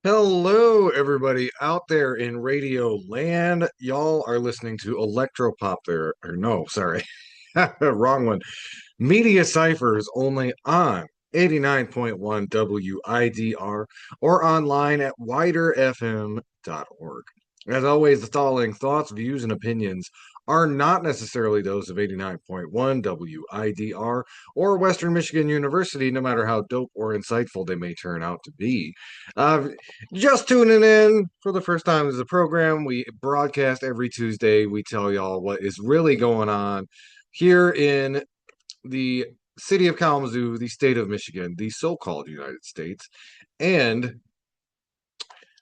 Hello, everybody out there in radio land. Y'all are listening to Electropop there. Or no, sorry, wrong one. Media Cyphers only on 89.1 WIDR or online at widerfm.org. As always, the following thoughts, views, and opinions are not necessarily those of 89.1 WIDR or Western Michigan University, no matter how dope or insightful they may turn out to be. Uh, just tuning in for the first time as a program, we broadcast every Tuesday. We tell y'all what is really going on here in the city of Kalamazoo, the state of Michigan, the so-called United States, and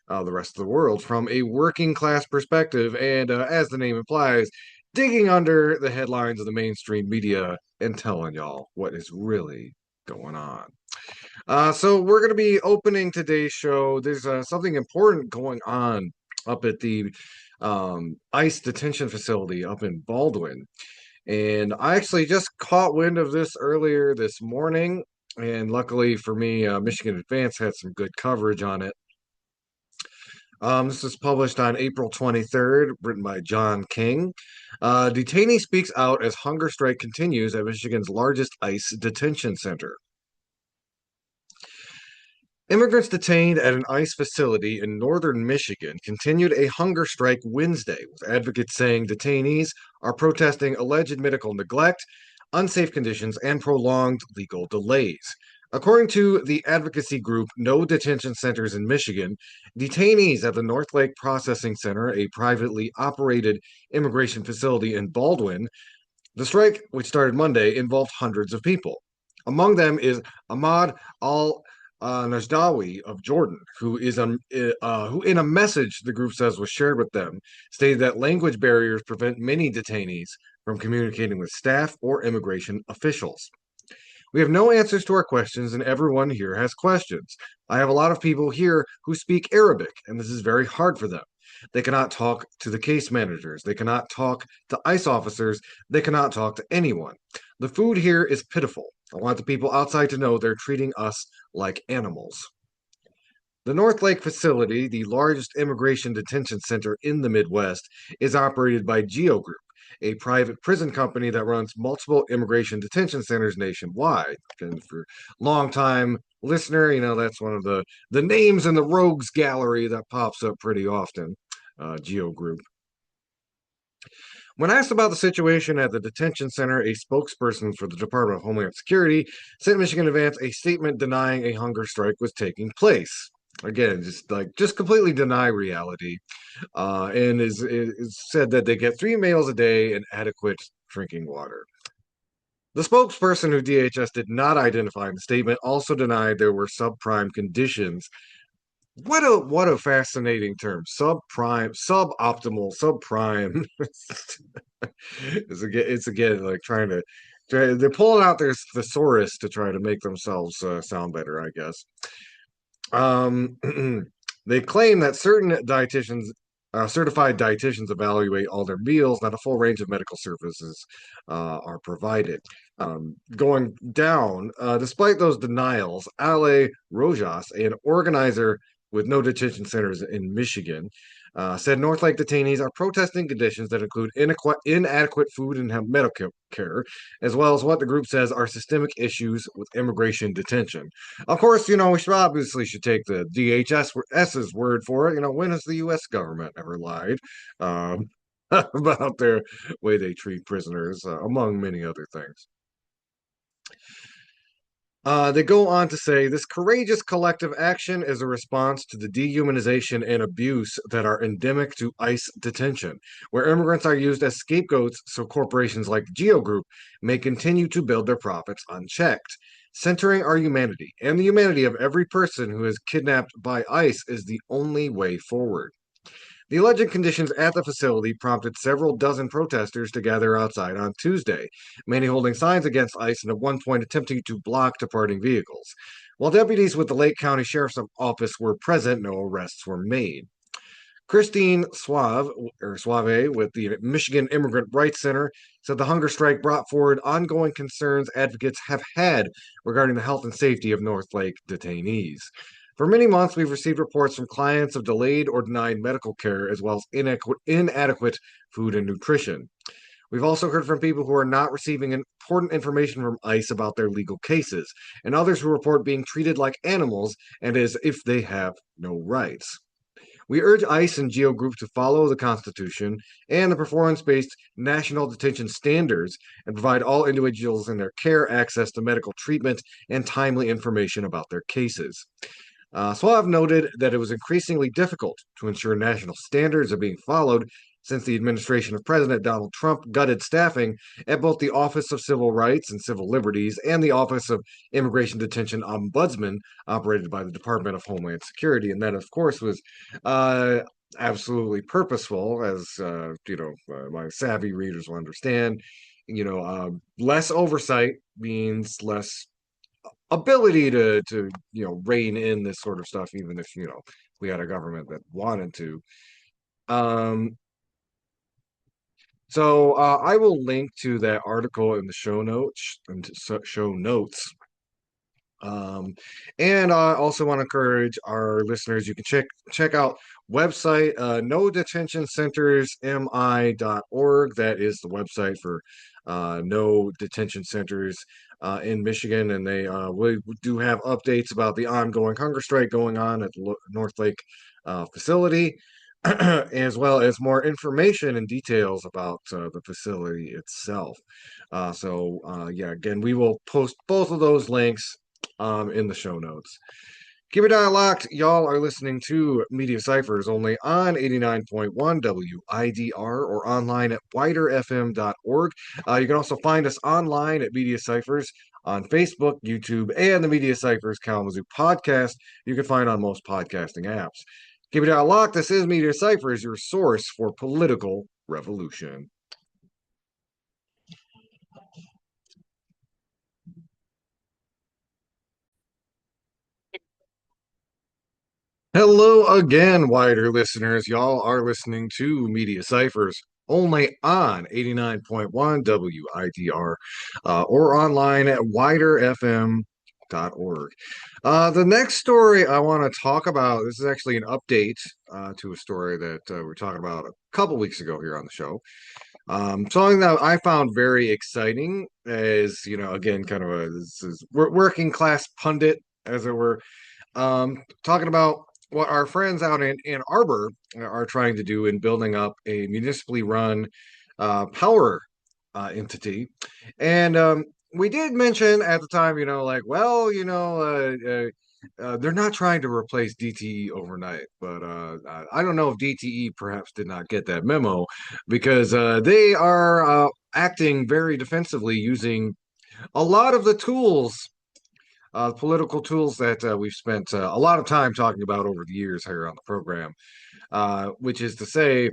the rest of the world from a working class perspective. And as the name implies, digging under the headlines of the mainstream media and telling y'all what is really going on. So we're going to be opening today's show. There's something important going on up at the ICE detention facility up in Baldwin. And I actually just caught wind of this earlier this morning. And luckily for me, Michigan Advance had some good coverage on it. This was published on April 23rd, written by John King. Detainee speaks out as hunger strike continues at Michigan's largest ICE detention center. Immigrants detained at an ICE facility in northern Michigan continued a hunger strike Wednesday, with advocates saying detainees are protesting alleged medical neglect, unsafe conditions, and prolonged legal delays. According to the advocacy group No Detention Centers in Michigan, detainees at the North Lake Processing Center, a privately operated immigration facility in Baldwin, the strike, which started Monday, involved hundreds of people. Among them is Ahmad Al Najdawi of Jordan, who in a message the group says was shared with them, stated that language barriers prevent many detainees from communicating with staff or immigration officials. We have no answers to our questions, and everyone here has questions. I have a lot of people here who speak Arabic, and this is very hard for them. They cannot talk to the case managers. They cannot talk to ICE officers. They cannot talk to anyone. The food here is pitiful. I want the people outside to know they're treating us like animals. The North Lake facility, the largest immigration detention center in the Midwest, is operated by GEO Group, a private prison company that runs multiple immigration detention centers nationwide. And for long-time listener, that's one of the names in the rogues gallery that pops up pretty often, GEO Group. When asked about the situation at the detention center, a spokesperson for the Department of Homeland Security sent Michigan Advance a statement denying a hunger strike was taking place. Again, just completely deny reality, and is said that they get 3 meals a day and adequate drinking water. The spokesperson, who DHS did not identify in the statement, also denied there were subprime conditions. What a fascinating term. Subprime, suboptimal, subprime. It's again like they're pulling out their thesaurus to try to make themselves sound better, I guess. They claim that certain certified dietitians evaluate all their meals, not a full range of medical services are provided. Going down, despite those denials, Ale Rojas, an organizer with No Detention Centers in Michigan, said North Lake detainees are protesting conditions that include inadequate food and medical care, as well as what the group says are systemic issues with immigration detention. Of course, we should take the DHS's word for it. When has the U.S. government ever lied about their way they treat prisoners, among many other things? They go on to say this courageous collective action is a response to the dehumanization and abuse that are endemic to ICE detention, where immigrants are used as scapegoats so corporations like Geo Group may continue to build their profits unchecked. Centering our humanity and the humanity of every person who is kidnapped by ICE is the only way forward. The alleged conditions at the facility prompted several dozen protesters to gather outside on Tuesday, many holding signs against ICE and at one point attempting to block departing vehicles. While deputies with the Lake County Sheriff's Office were present, no arrests were made. Christine Suave with the Michigan Immigrant Rights Center said the hunger strike brought forward ongoing concerns advocates have had regarding the health and safety of North Lake detainees. For many months, we've received reports from clients of delayed or denied medical care, as well as inadequate food and nutrition. We've also heard from people who are not receiving important information from ICE about their legal cases, and others who report being treated like animals and as if they have no rights. We urge ICE and GEO Group to follow the Constitution and the performance based national detention standards and provide all individuals in their care access to medical treatment and timely information about their cases. So I've noted that it was increasingly difficult to ensure national standards are being followed since the administration of President Donald Trump gutted staffing at both the Office of Civil Rights and Civil Liberties and the Office of Immigration Detention Ombudsman, operated by the Department of Homeland Security. And that, of course, was uh, absolutely purposeful, as my savvy readers will understand. Less oversight means less ability to rein in this sort of stuff, even if we had a government that wanted to. Um, so I will link to that article in the show notes. And I also want to encourage our listeners, you can check out website no detention centers mi.org. That is the website for no detention centers in Michigan, and they we do have updates about the ongoing hunger strike going on at the North Lake facility, as well as more information and details about the facility itself. Yeah, again, we will post both of those links in the show notes. Keep it locked. Y'all are listening to Media Cyphers only on 89.1 WIDR or online at widerfm.org. You can also find us online at Media Cyphers on Facebook, YouTube, and the Media Cyphers Kalamazoo podcast you can find on most podcasting apps. Keep it locked. This is Media Cyphers, your source for political revolution. Hello again, wider listeners. Y'all are listening to Media Cyphers only on 89.1 WIDR or online at widerfm.org. The next story I want to talk about, this is actually an update to a story that we were talking about a couple weeks ago here on the show. Something that I found very exciting is, again, kind of this is working class pundit, as it were, talking about what our friends out in Ann Arbor are trying to do in building up a municipally run power entity. And we did mention at the time, they're not trying to replace DTE overnight, but I don't know if DTE perhaps did not get that memo because they are acting very defensively using a lot of the tools political tools that we've spent a lot of time talking about over the years here on the program, which is to say,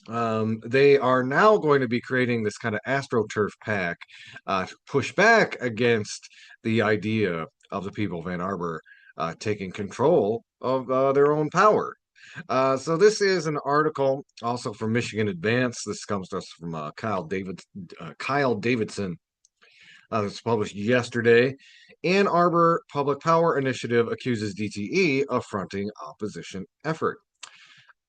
they are now going to be creating this kind of AstroTurf pack to push back against the idea of the people of Ann Arbor taking control of their own power. So this is an article also from Michigan Advance. This comes to us from Kyle Davidson. It's published yesterday. Ann Arbor Public Power Initiative accuses DTE of fronting opposition effort.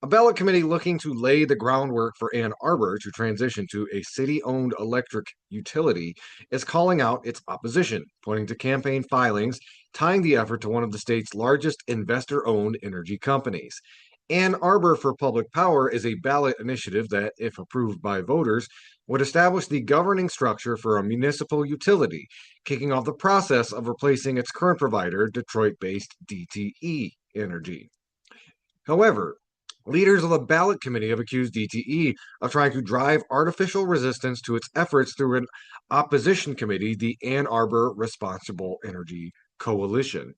A ballot committee looking to lay the groundwork for Ann Arbor to transition to a city-owned electric utility is calling out its opposition, pointing to campaign filings tying the effort to one of the state's largest investor-owned energy companies. Ann Arbor for Public Power is a ballot initiative that, if approved by voters, would establish the governing structure for a municipal utility, kicking off the process of replacing its current provider, Detroit-based DTE Energy. However, leaders of the ballot committee have accused DTE of trying to drive artificial resistance to its efforts through an opposition committee, the Ann Arbor Responsible Energy Coalition.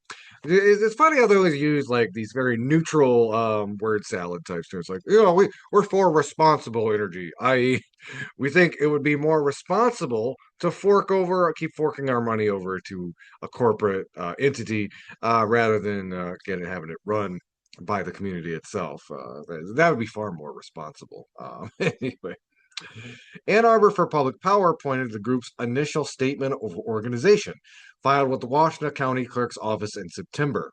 It's funny how they always use like these very neutral word salad types. It's like, we're for responsible energy, i.e., we think it would be more responsible to keep forking our money over to a corporate entity rather than having it run by the community itself. That would be far more responsible. Anyway, Ann Arbor for Public Power pointed to the group's initial statement of organization, filed with the Washtenaw County Clerk's Office in September.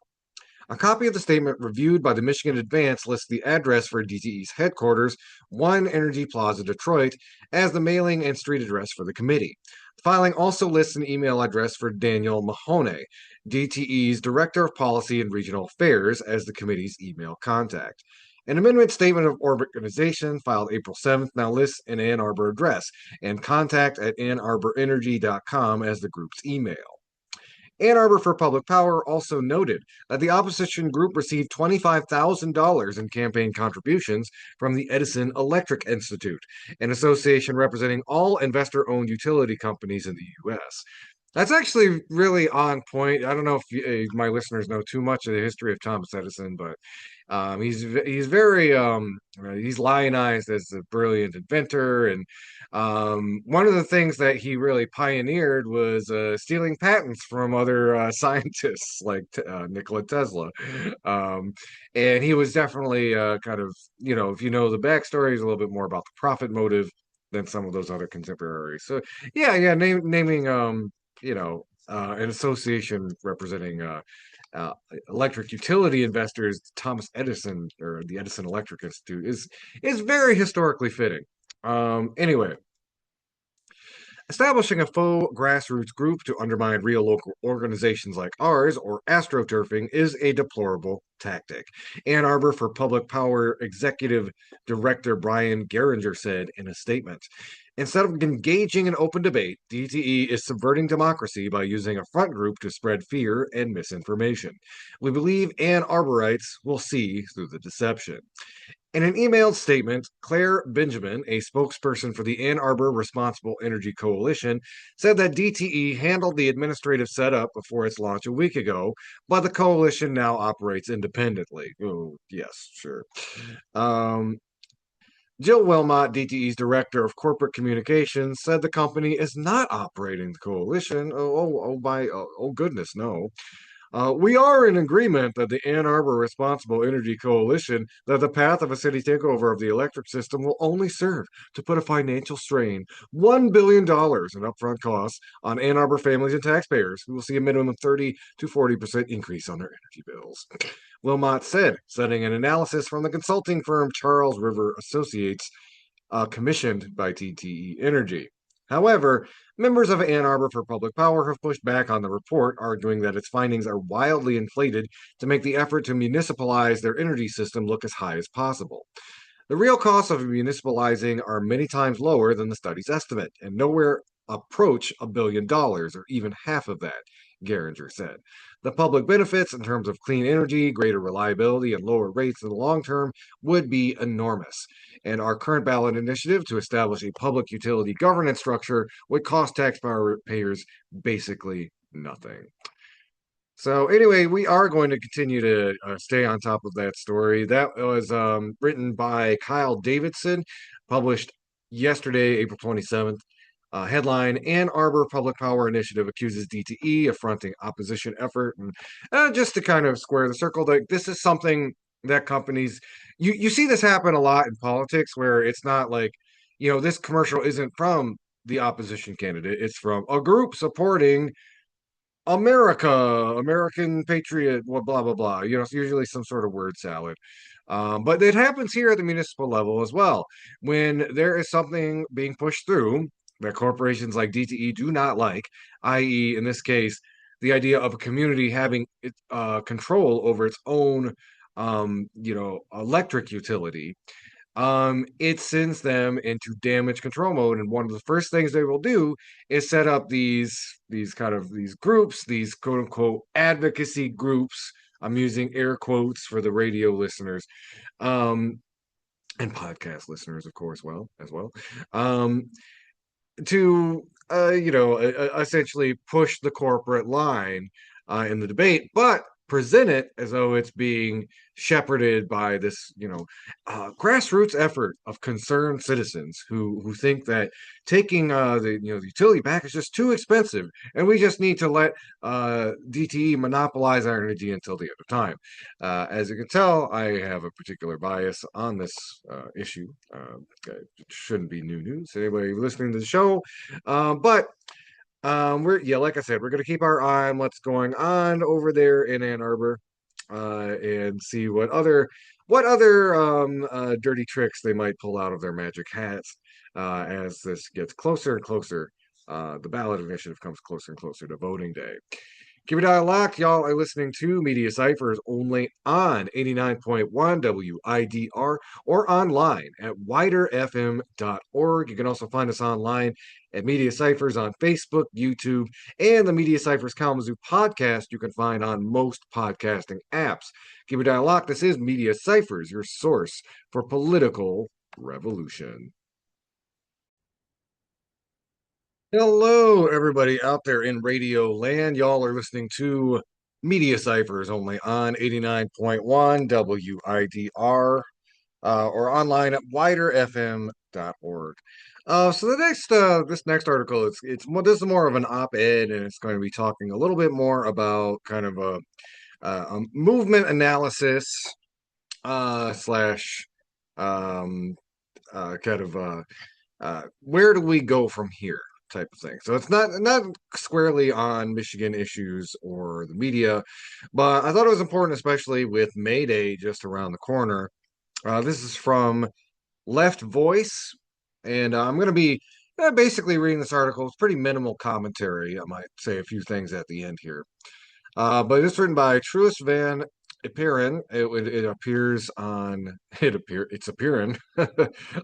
A copy of the statement reviewed by the Michigan Advance lists the address for DTE's headquarters, 1 Energy Plaza, Detroit, as the mailing and street address for the committee. The filing also lists an email address for Daniel Mahoney, DTE's Director of Policy and Regional Affairs, as the committee's email contact. An amendment statement of organization filed April 7th now lists an Ann Arbor address and contact at annarborenergy.com as the group's email. Ann Arbor for Public Power also noted that the opposition group received $25,000 in campaign contributions from the Edison Electric Institute, an association representing all investor owned utility companies in the U.S. That's actually really on point. I don't know if my listeners know too much of the history of Thomas Edison, but he's very he's lionized as a brilliant inventor, and one of the things that he really pioneered was stealing patents from other scientists like Nikola Tesla, and he was definitely kind of, if you know the backstory, he's a little bit more about the profit motive than some of those other contemporaries. So yeah, naming an association representing uh, electric utility investors, Thomas Edison or the Edison Electric Institute, is very historically fitting. Anyway, establishing a faux grassroots group to undermine real local organizations like ours, or astroturfing, is a deplorable tactic. Ann Arbor for Public Power Executive Director Brian Geringer said in a statement. Instead of engaging in open debate, DTE is subverting democracy by using a front group to spread fear and misinformation. We believe Ann Arborites will see through the deception. In an emailed statement, Claire Benjamin, a spokesperson for the Ann Arbor Responsible Energy Coalition, said that DTE handled the administrative setup before its launch a week ago, but the coalition now operates independently. Oh, yes, sure. Jill Wilmot, DTE's Director of Corporate Communications, said the company is not operating the coalition. Oh goodness, no. We are in agreement that the Ann Arbor Responsible Energy Coalition, that the path of a city takeover of the electric system will only serve to put a financial strain, $1 billion in upfront costs, on Ann Arbor families and taxpayers, who will see a minimum of 30 to 40% increase on their energy bills. Wilmot said, citing an analysis from the consulting firm Charles River Associates, commissioned by DTE Energy. However, members of Ann Arbor for Public Power have pushed back on the report, arguing that its findings are wildly inflated to make the effort to municipalize their energy system look as high as possible. The real costs of municipalizing are many times lower than the study's estimate, and nowhere approach $1 billion, or even half of that, Geringer said. The public benefits in terms of clean energy, greater reliability, and lower rates in the long term would be enormous. And our current ballot initiative to establish a public utility governance structure would cost taxpayers basically nothing. So anyway, we are going to continue to stay on top of that story. That was written by Kyle Davidson, published yesterday, April 27th. Headline: Ann Arbor Public Power Initiative accuses DTE of fronting opposition effort. And just to kind of square the circle, like, this is something that companies, you see this happen a lot in politics, where it's not like, this commercial isn't from the opposition candidate, it's from a group supporting America, American patriot, blah blah blah. It's usually some sort of word salad. But it happens here at the municipal level as well. When there is something being pushed through that corporations like DTE do not like, i.e., in this case, the idea of a community having control over its own, electric utility, it sends them into damage control mode. And one of the first things they will do is set up these groups, these quote unquote advocacy groups. I'm using air quotes for the radio listeners, and podcast listeners, of course, as well, to essentially push the corporate line in the debate, but present it as though it's being shepherded by this, grassroots effort of concerned citizens who think that taking the utility back is just too expensive, and we just need to let DTE monopolize our energy until the end of time. As you can tell, I have a particular bias on this issue. It shouldn't be new news to anybody listening to the show, but like I said, we're going to keep our eye on what's going on over there in Ann Arbor. and see what other dirty tricks they might pull out of their magic hats as this gets closer and closer. The ballot initiative comes closer and closer to voting day. Keep it on lock. Y'all are listening to Media Cyphers only on 89.1 WIDR or online at widerfm.org. You can also find us online at Media Cyphers on Facebook, YouTube, and the Media Cyphers Kalamazoo podcast you can find on most podcasting apps. Keep it on lock. This is Media Cyphers, your source for political revolution. Hello, everybody out there in radio land. Y'all are listening to Media Cyphers only on 89.1 WIDR or online at widerfm.org. So this next article, this is more of an op-ed, and it's going to be talking a little bit more about kind of a movement analysis slash kind of where do we go from here type of thing. So it's not squarely on Michigan issues or the media, but I thought it was important, especially with May Day just around the corner. This is from Left Voice, and I'm going to be basically reading this article. It's pretty minimal commentary. I might say a few things at the end here. But it's written by Truist Van Appearing. It appears on it's appearing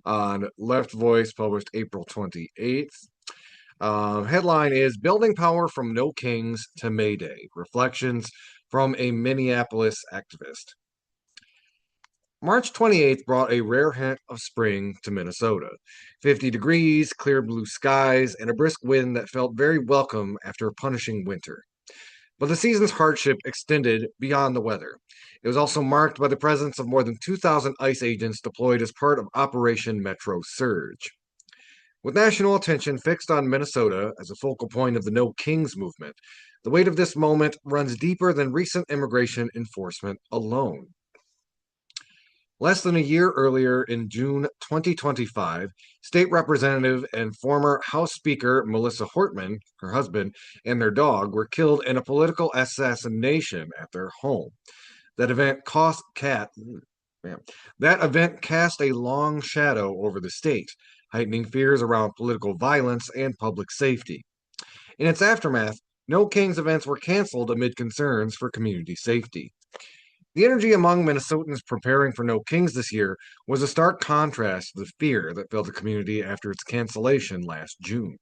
on Left Voice, published April 28th. Headline is Building Power from No Kings to May Day. Reflections from a Minneapolis activist. March 28th brought a rare hint of spring to Minnesota. 50 degrees, clear blue skies, and a brisk wind that felt very welcome after a punishing winter. But the season's hardship extended beyond the weather. It was also marked by the presence of more than 2,000 ICE agents deployed as part of Operation Metro Surge. With national attention fixed on Minnesota as a focal point of the No Kings movement, the weight of this moment runs deeper than recent immigration enforcement alone. Less than a year earlier, in June 2025, State Representative and former House Speaker Melissa Hortman, her husband, and their dog were killed in a political assassination at their home. That event cast a long shadow over the state, heightening fears around political violence and public safety. In its aftermath, No Kings events were canceled amid concerns for community safety. The energy among Minnesotans preparing for No Kings this year was a stark contrast to the fear that filled the community after its cancellation last June.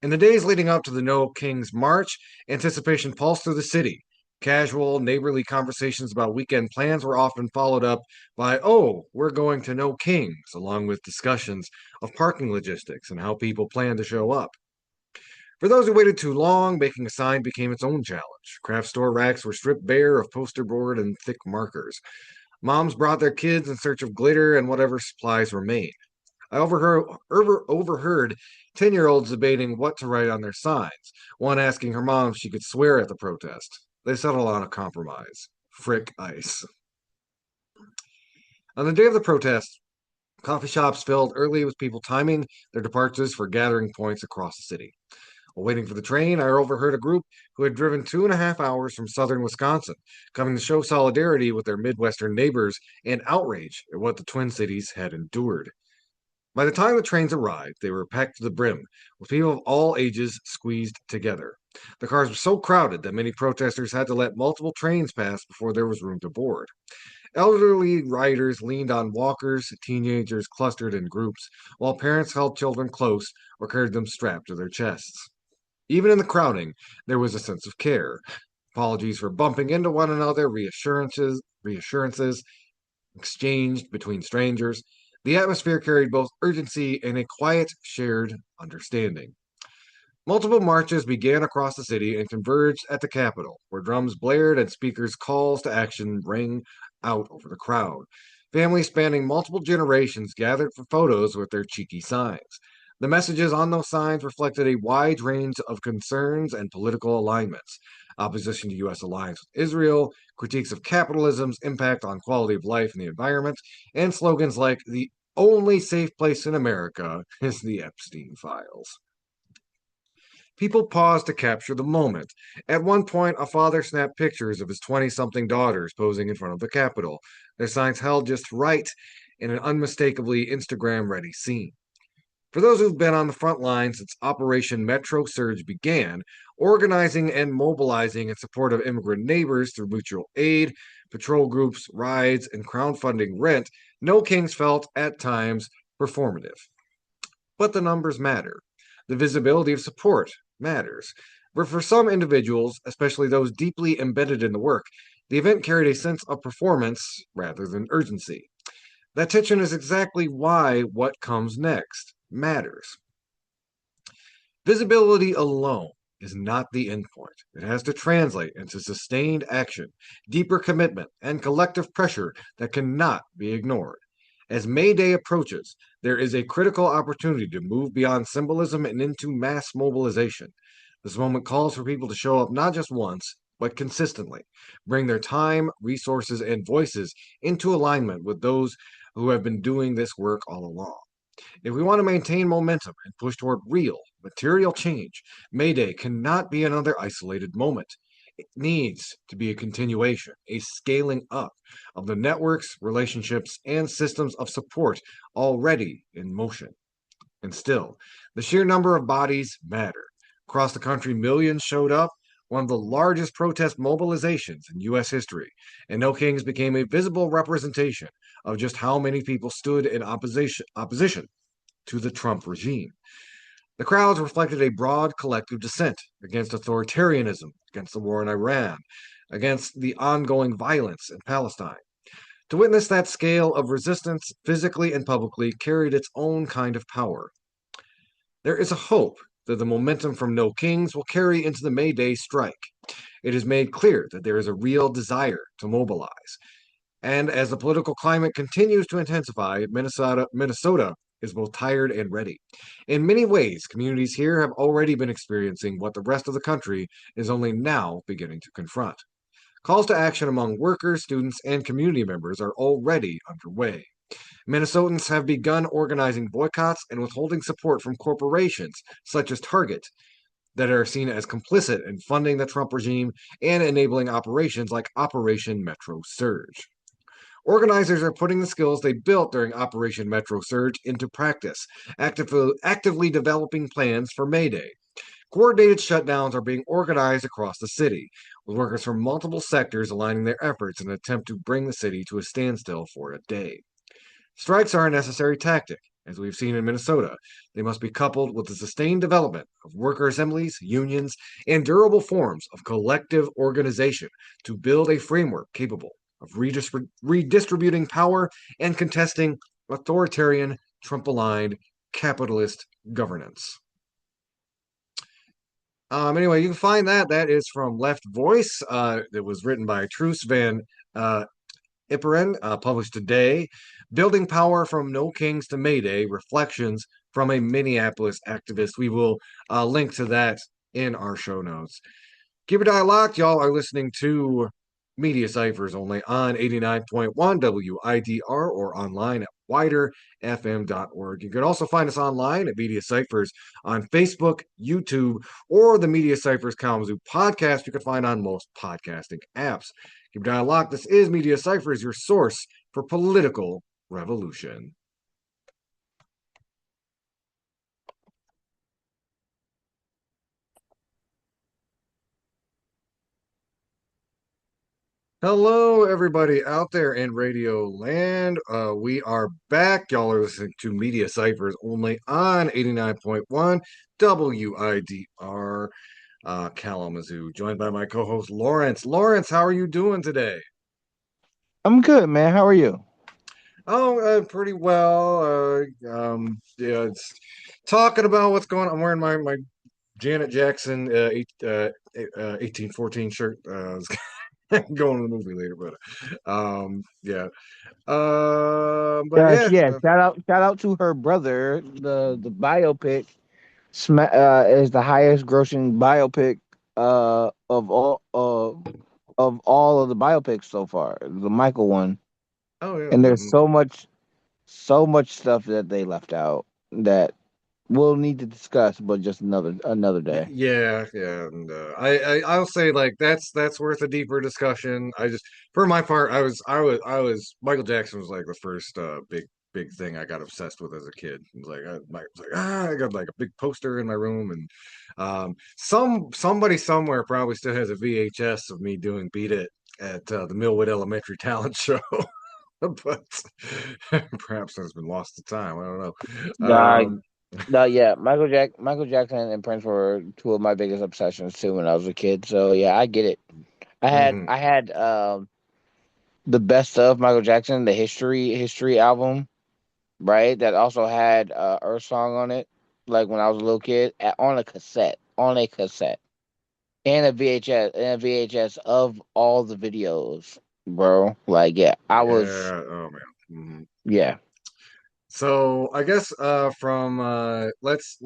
In the days leading up to the No Kings March, anticipation pulsed through the city. Casual, neighborly conversations about weekend plans were often followed up by, "Oh, we're going to No Kings," along with discussions of parking logistics and how people plan to show up. For those who waited too long, making a sign became its own challenge. Craft store racks were stripped bare of poster board and thick markers. Moms brought their kids in search of glitter and whatever supplies remained. I overheard 10-year-olds debating what to write on their signs, one asking her mom if she could swear at the protest. They settled on a compromise. Frick ICE. On the day of the protest, coffee shops filled early with people timing their departures for gathering points across the city. While waiting for the train, I overheard a group who had driven 2.5 hours from southern Wisconsin, coming to show solidarity with their Midwestern neighbors and outrage at what the Twin Cities had endured. By the time the trains arrived, they were packed to the brim, with people of all ages squeezed together. The cars were so crowded that many protesters had to let multiple trains pass before there was room to board. Elderly riders leaned on walkers, teenagers clustered in groups, while parents held children close or carried them strapped to their chests. Even in the crowding, there was a sense of care. Apologies for bumping into one another, reassurances exchanged between strangers. The atmosphere carried both urgency and a quiet, shared understanding. Multiple marches began across the city and converged at the Capitol, where drums blared and speakers' calls to action rang out over the crowd. Families spanning multiple generations gathered for photos with their cheeky signs. The messages on those signs reflected a wide range of concerns and political alignments: opposition to U.S. alliance with Israel, critiques of capitalism's impact on quality of life and the environment, and slogans like "the only safe place in America is the Epstein files." People paused to capture the moment. At one point, a father snapped pictures of his 20 something daughters posing in front of the Capitol, their signs held just right in an unmistakably Instagram ready scene. For those who've been on the front line since Operation Metro Surge began, organizing and mobilizing in support of immigrant neighbors through mutual aid, patrol groups, rides, and crowdfunding rent, No Kings felt, at times, performative. But the numbers matter. The visibility of support matters. But for some individuals, especially those deeply embedded in the work, the event carried a sense of performance rather than urgency. That tension is exactly why what comes next matters. Visibility alone is not the endpoint. It has to translate into sustained action, deeper commitment, and collective pressure that cannot be ignored. As May Day approaches, there is a critical opportunity to move beyond symbolism and into mass mobilization. This moment calls for people to show up not just once, but consistently, bring their time, resources, and voices into alignment with those who have been doing this work all along. If we want to maintain momentum and push toward real, material change, May Day cannot be another isolated moment. It needs to be a continuation, a scaling up of the networks, relationships, and systems of support already in motion. And still, the sheer number of bodies matter. Across the country, millions showed up, one of the largest protest mobilizations in U.S. history, and No Kings became a visible representation of just how many people stood in opposition to the Trump regime. The crowds reflected a broad collective dissent against authoritarianism, against the war in Iran, against the ongoing violence in Palestine. To witness that scale of resistance, physically and publicly, carried its own kind of power. There is a hope that the momentum from No Kings will carry into the May Day strike. It is made clear that there is a real desire to mobilize. And as the political climate continues to intensify, Minnesota is both tired and ready. In many ways, communities here have already been experiencing what the rest of the country is only now beginning to confront. Calls to action among workers, students, and community members are already underway. Minnesotans have begun organizing boycotts and withholding support from corporations such as Target that are seen as complicit in funding the Trump regime and enabling operations like Operation Metro Surge. Organizers are putting the skills they built during Operation Metro Surge into practice, actively developing plans for May Day. Coordinated shutdowns are being organized across the city, with workers from multiple sectors aligning their efforts in an attempt to bring the city to a standstill for a day. Strikes are a necessary tactic, as we've seen in Minnesota. They must be coupled with the sustained development of worker assemblies, unions, and durable forms of collective organization to build a framework capable of redistributing power and contesting authoritarian, Trump-aligned capitalist governance. Anyway, you can find that. That is from Left Voice. It was written by Truus van Iperen, published today. Building Power from No Kings to May Day, Reflections from a Minneapolis Activist. We will link to that in our show notes. Keep your dial locked. Y'all are listening to Media Cyphers only on 89.1 WIDR or online at widerfm.org. You can also find us online at Media Cyphers on Facebook, YouTube, or the Media Cyphers Kalamazoo podcast you can find on most podcasting apps. Keep your dial locked. This is Media Cyphers, your source for political revolution. Hello, everybody out there in Radio Land. We are back. Y'all are listening to Media Cyphers only on 89.1 WIDR Kalamazoo, joined by my co-host Lawrence. Lawrence, how are you doing today? I'm good, man. How are you? Oh, pretty well. Yeah, it's talking about what's going on. I'm wearing my Janet Jackson 1814 shirt. Going to the movie later, but yeah. But Yes, yeah, yeah. Shout out to her brother. The biopic is the highest grossing biopic of all of the biopics so far. The Michael one, oh yeah, and there's so much stuff that they left out that we'll need to discuss, but just another day. Yeah, yeah, and I'll say like that's worth a deeper discussion. I just for my part, I was Michael Jackson was like the first big thing I got obsessed with as a kid. It was like I got like a big poster in my room, and somebody somewhere probably still has a VHS of me doing Beat It at the Millwood Elementary Talent Show. But perhaps that's been lost to time. I don't know. Nah, no, yeah, Michael Jackson and Prince were two of my biggest obsessions too when I was a kid. So yeah, I get it. Mhm. I had the best of Michael Jackson, the history album, right? That also had Earth Song on it. Like when I was a little kid, on a cassette, and a VHS of all the videos, bro. Like yeah, I was Yeah. Oh man. Mhm. yeah. So I guess from let's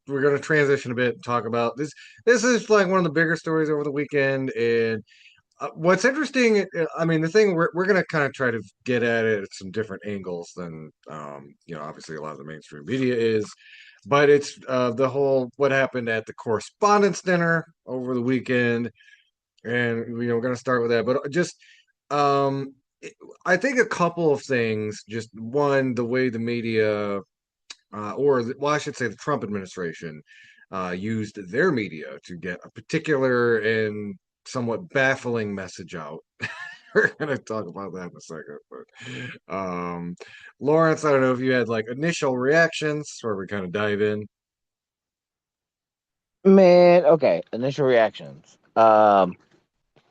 we're gonna transition a bit and talk about this. This is like one of the bigger stories over the weekend, and what's interesting. I mean, the thing we're gonna kind of try to get at it at some different angles than obviously a lot of the mainstream media is, but it's the whole what happened at the Correspondents' Dinner over the weekend, and we're going to start with that. But just um I think a couple of things. Just one, the way the media well, I should say the Trump administration used their media to get a particular and somewhat baffling message out. We're going to talk about that in a second. But Lawrence, I don't know if you had like initial reactions where we kind of dive in. Man, okay. Initial reactions.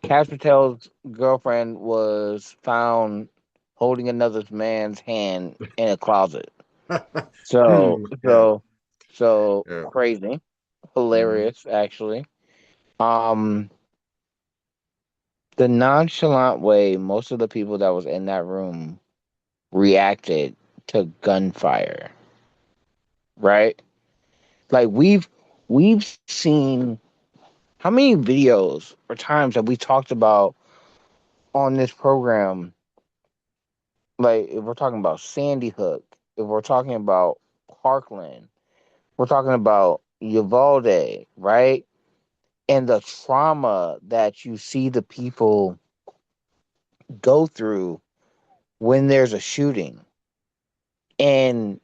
Cash Patel's girlfriend was found holding another man's hand in a closet. So, Yeah, so, so yeah. crazy, Hmm. hilarious, actually. Um, the nonchalant way most of the people that was in that room reacted to gunfire, right? Like we've seen how many videos or times have we talked about on this program. Like if we're talking about Sandy Hook, if we're talking about Parkland, we're talking about Uvalde, right? And the trauma that you see the people go through when there's a shooting and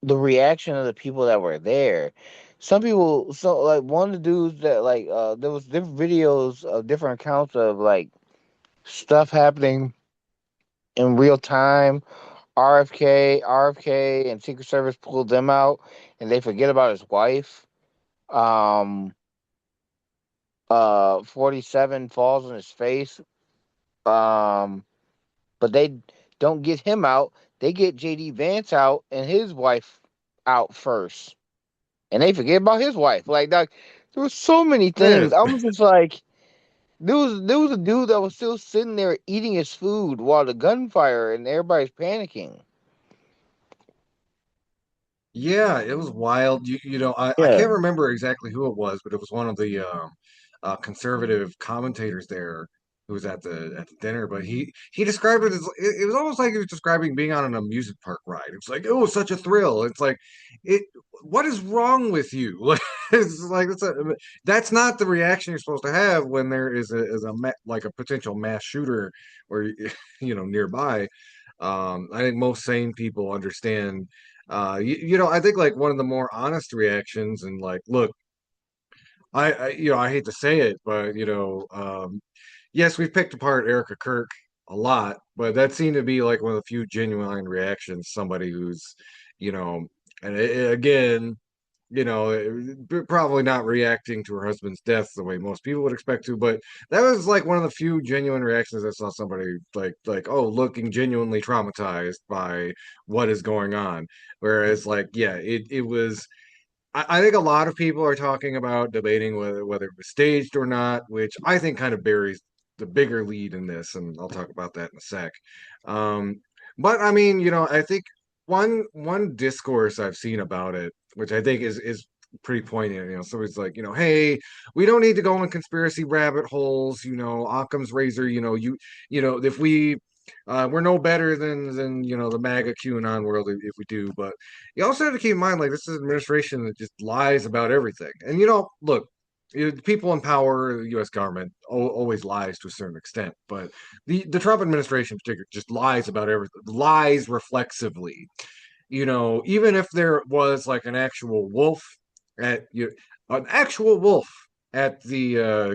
the reaction of the people that were there. Some people, so like one of the dudes that like there was different videos of different accounts of like stuff happening in real time. RFK and Secret Service pulled them out and they forget about his wife. Um 47 falls on his face. Um but they don't get him out. They get JD Vance out and his wife out first. And they forget about his wife. Like there were so many Yeah. things. I was just like there was a dude that was still sitting there eating his food while the gunfire and everybody's panicking. Yeah, it was wild. I Yeah. can't remember exactly who it was, but it was one of the conservative commentators there who was at the dinner. But he described it as it was almost like he was describing being on an amusement park ride. It was like, oh, such a thrill. It's like it. What is wrong with you? Like it's like that's not the reaction you're supposed to have when there like a potential mass shooter or nearby. I think most sane people understand I think like one of the more honest reactions and like, look, I hate to say it, but yes, we've picked apart Erica Kirk a lot, but that seemed to be like one of the few genuine reactions. Somebody who's, you know, and again, probably not reacting to her husband's death the way most people would expect to, but that was like one of the few genuine reactions I saw somebody like oh, looking genuinely traumatized by what is going on. Whereas like yeah, it was I think a lot of people are talking about debating whether it was staged or not, which I think kind of buries the bigger lead in this, and I'll talk about that in a sec. Um, but I mean, I think one discourse I've seen about it, which I think is pretty poignant. Somebody's like, hey, we don't need to go in conspiracy rabbit holes. Occam's razor. If we We're no better than the MAGA QAnon world if we do. But you also have to keep in mind, like, this is an administration that just lies about everything. And look, people in power, the U.S. government always lies to a certain extent, but the Trump administration in particular just lies about everything, lies reflexively. Even if there was like an actual wolf at the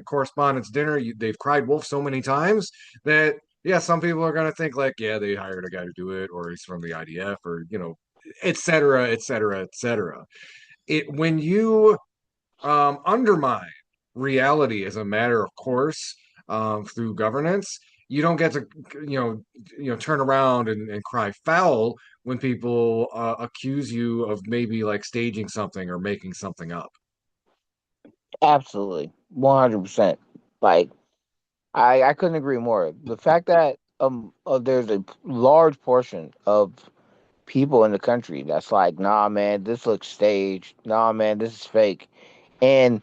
correspondents dinner, they've cried wolf so many times that yeah, some people are gonna think like, yeah, they hired a guy to do it, or he's from the IDF, or et cetera, et cetera, et cetera. When you undermine reality as a matter of course through governance, you don't get to turn around and cry foul when people accuse you of maybe like staging something or making something up. Absolutely, 100%. Like I couldn't agree more. The fact that there's a large portion of people in the country that's like, nah, man, this looks staged. Nah, man, this is fake. And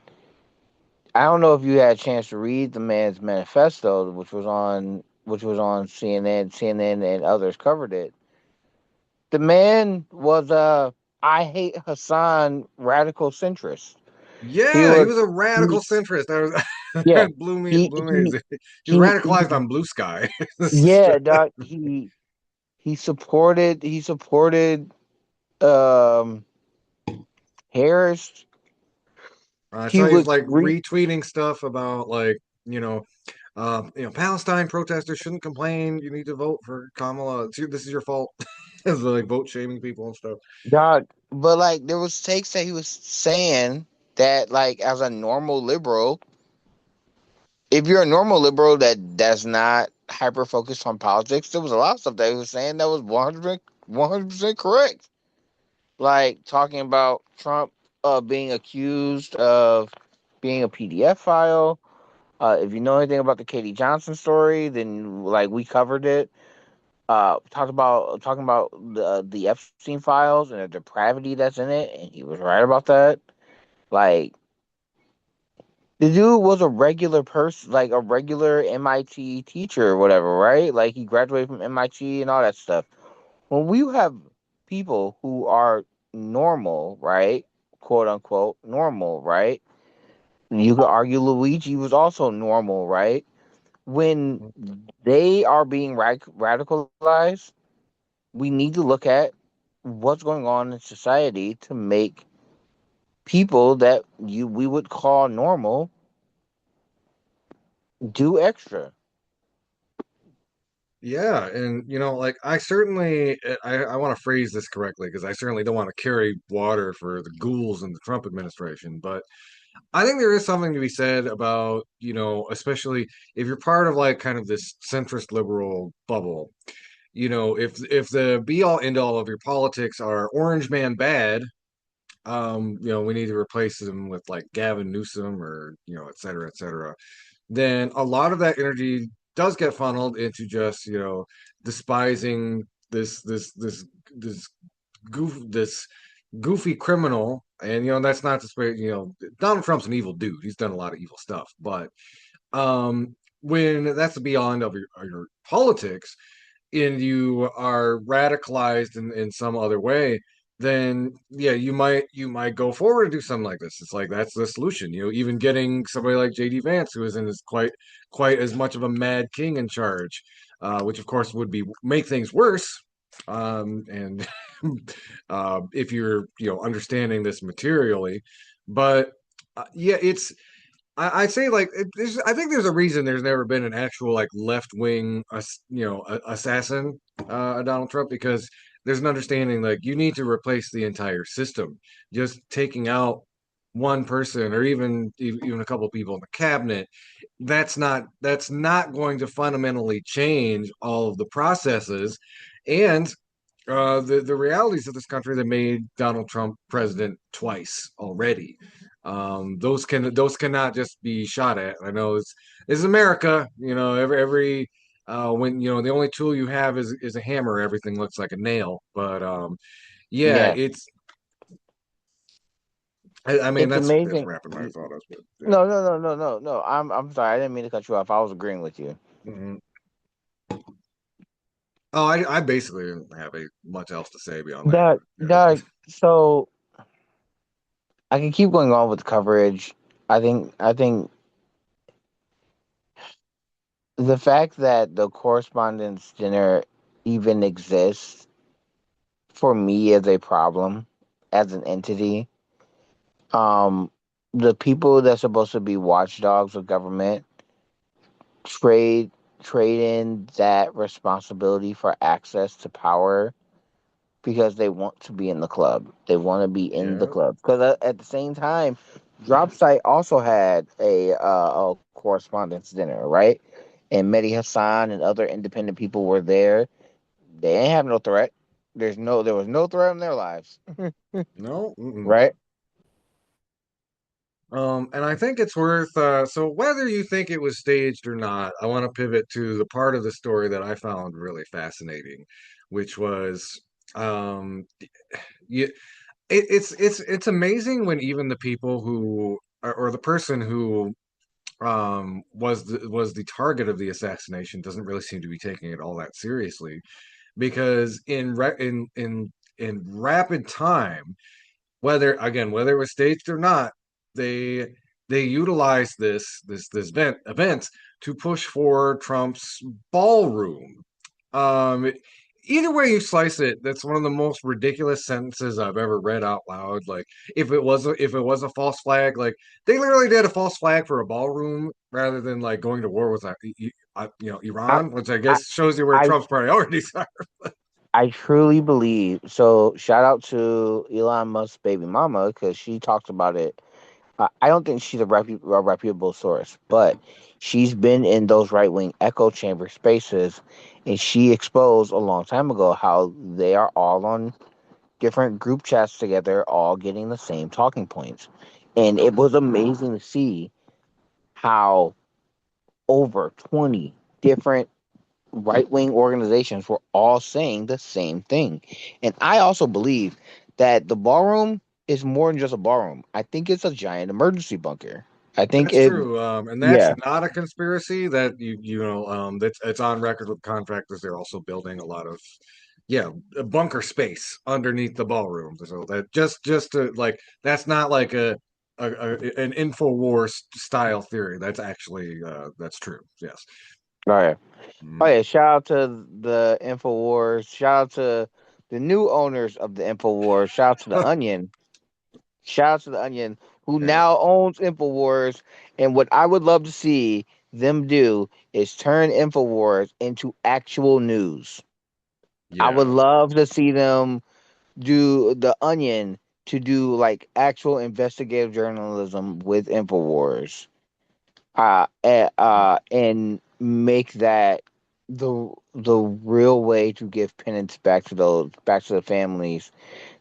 I don't know if you had a chance to read the man's manifesto, which was on CNN. CNN and others covered it. The man was a I hate Hassan radical centrist. He Yeah, he was was a radical he, centrist. yeah That blew me. he Blew me. he He was radicalized he on Blue Sky. yeah, doc, he supported um Harris. I He saw he's would like retweeting stuff about like Palestine protesters shouldn't complain. You need to vote for Kamala. This is your fault. As like vote shaming people and stuff. doc, but like there was takes that he was saying that like as a normal liberal, if you're a normal liberal that does not hyper focused on politics, there was a lot of stuff that he was saying that was 100% correct. Like talking about Trump being accused of being a PDF file. If you know anything about the Katie Johnson story, then like we covered it. Talking about the Epstein files and the depravity that's in it, and he was right about that. Like the dude was a regular person, like a regular MIT teacher or whatever, right? Like he graduated from MIT and all that stuff. When we have people who are normal, right? Quote unquote normal, right? You could argue Luigi was also normal, right? When they are being radicalized, we need to look at what's going on in society to make people that we would call normal do extra. Yeah, and like I want to phrase this correctly because I certainly don't want to carry water for the ghouls in the Trump administration, but I think there is something to be said about, especially if you're part of like kind of this centrist liberal bubble. If the be all end all of your politics are orange man bad, we need to replace them with like Gavin Newsom or, et cetera, et cetera, then a lot of that energy does get funneled into just, despising this this goofy criminal. And that's not to say, Donald Trump's an evil dude. He's done a lot of evil stuff, but when that's the beyond of your politics and you are radicalized in some other way, then yeah, you might go forward and do something like this. It's like that's the solution. Even getting somebody like JD Vance, who isn't as quite as much of a mad king in charge, which of course would be make things worse. And if you're understanding this materially, but yeah, I'd say like I think there's a reason there's never been an actual like left wing assassin Donald Trump, because there's an understanding like you need to replace the entire system. Just taking out one person or even a couple of people in the cabinet, that's not going to fundamentally change all of the processes and the realities of this country that made Donald Trump president twice already. Those cannot just be shot at. I know it's America. Every when the only tool you have is a hammer, everything looks like a nail. But yeah, Yeah, I mean it's that's amazing. wrapping my thought up. But yeah. No, no, no, no, no, no. I'm sorry. I didn't mean to cut you off. I was agreeing with you. Mhm. Oh, I basically didn't have much else to say beyond that. Doug, But, Doug, so I can keep going on with the coverage. I think the fact that the correspondence dinner even exists for me is a problem as an entity. Um, the people that's supposed to be watchdogs of government trade trade in that responsibility for access to power because they want to be in the club. They want to be in the yeah. club because at the same time, Dropsite also had a correspondence dinner, right? And Mehdi Hassan and other independent people were there. They ain't have no threat. There was no threat in their lives, No. Mm-mm. right? And I think it's worth so whether you think it was staged or not, I want to pivot to the part of the story that I found really fascinating, which was you, it's amazing when even the people who or the person who was the target of the assassination doesn't really seem to be taking it all that seriously because in rapid time, whether it was staged or not, they they utilized this event to push for Trump's ballroom. Um, Either way you slice it, that's one of the most ridiculous sentences I've ever read out loud. Like if it was a false flag, like they literally did a false flag for a ballroom rather than like going to war with I Iran, which I I guess shows you where I, Trump's priorities are. I truly believe so. Shout out to Elon Musk's baby mama because she talks about it. I don't think she's a reputable source, but she's been in those right wing echo chamber spaces, and she exposed a long time ago how they are all on different group chats together, all getting the same talking points. And it was amazing to see how over 20 different right wing organizations were all saying the same thing. And I also believe that the ballroom is more than just a ballroom. I think it's a giant emergency bunker. I think That's it, true. And that's yeah, not a conspiracy that that's it's on record with contractors. They're also building a lot of a bunker space underneath the ballroom. So that just to like that's not like an Infowars style theory. That's actually that's true. Yes. all right. Oh Mm, yeah, shout out to the Infowars. Shout out to the new owners of the Infowars. Shout out to the Onion. Shout out to the Onion, who yeah. now owns Infowars. And what I would love to see them do is turn Infowars into actual news. I would Yeah. love to see them do the Onion to do like actual investigative journalism with Infowars, and make that the real way to give penance back to the families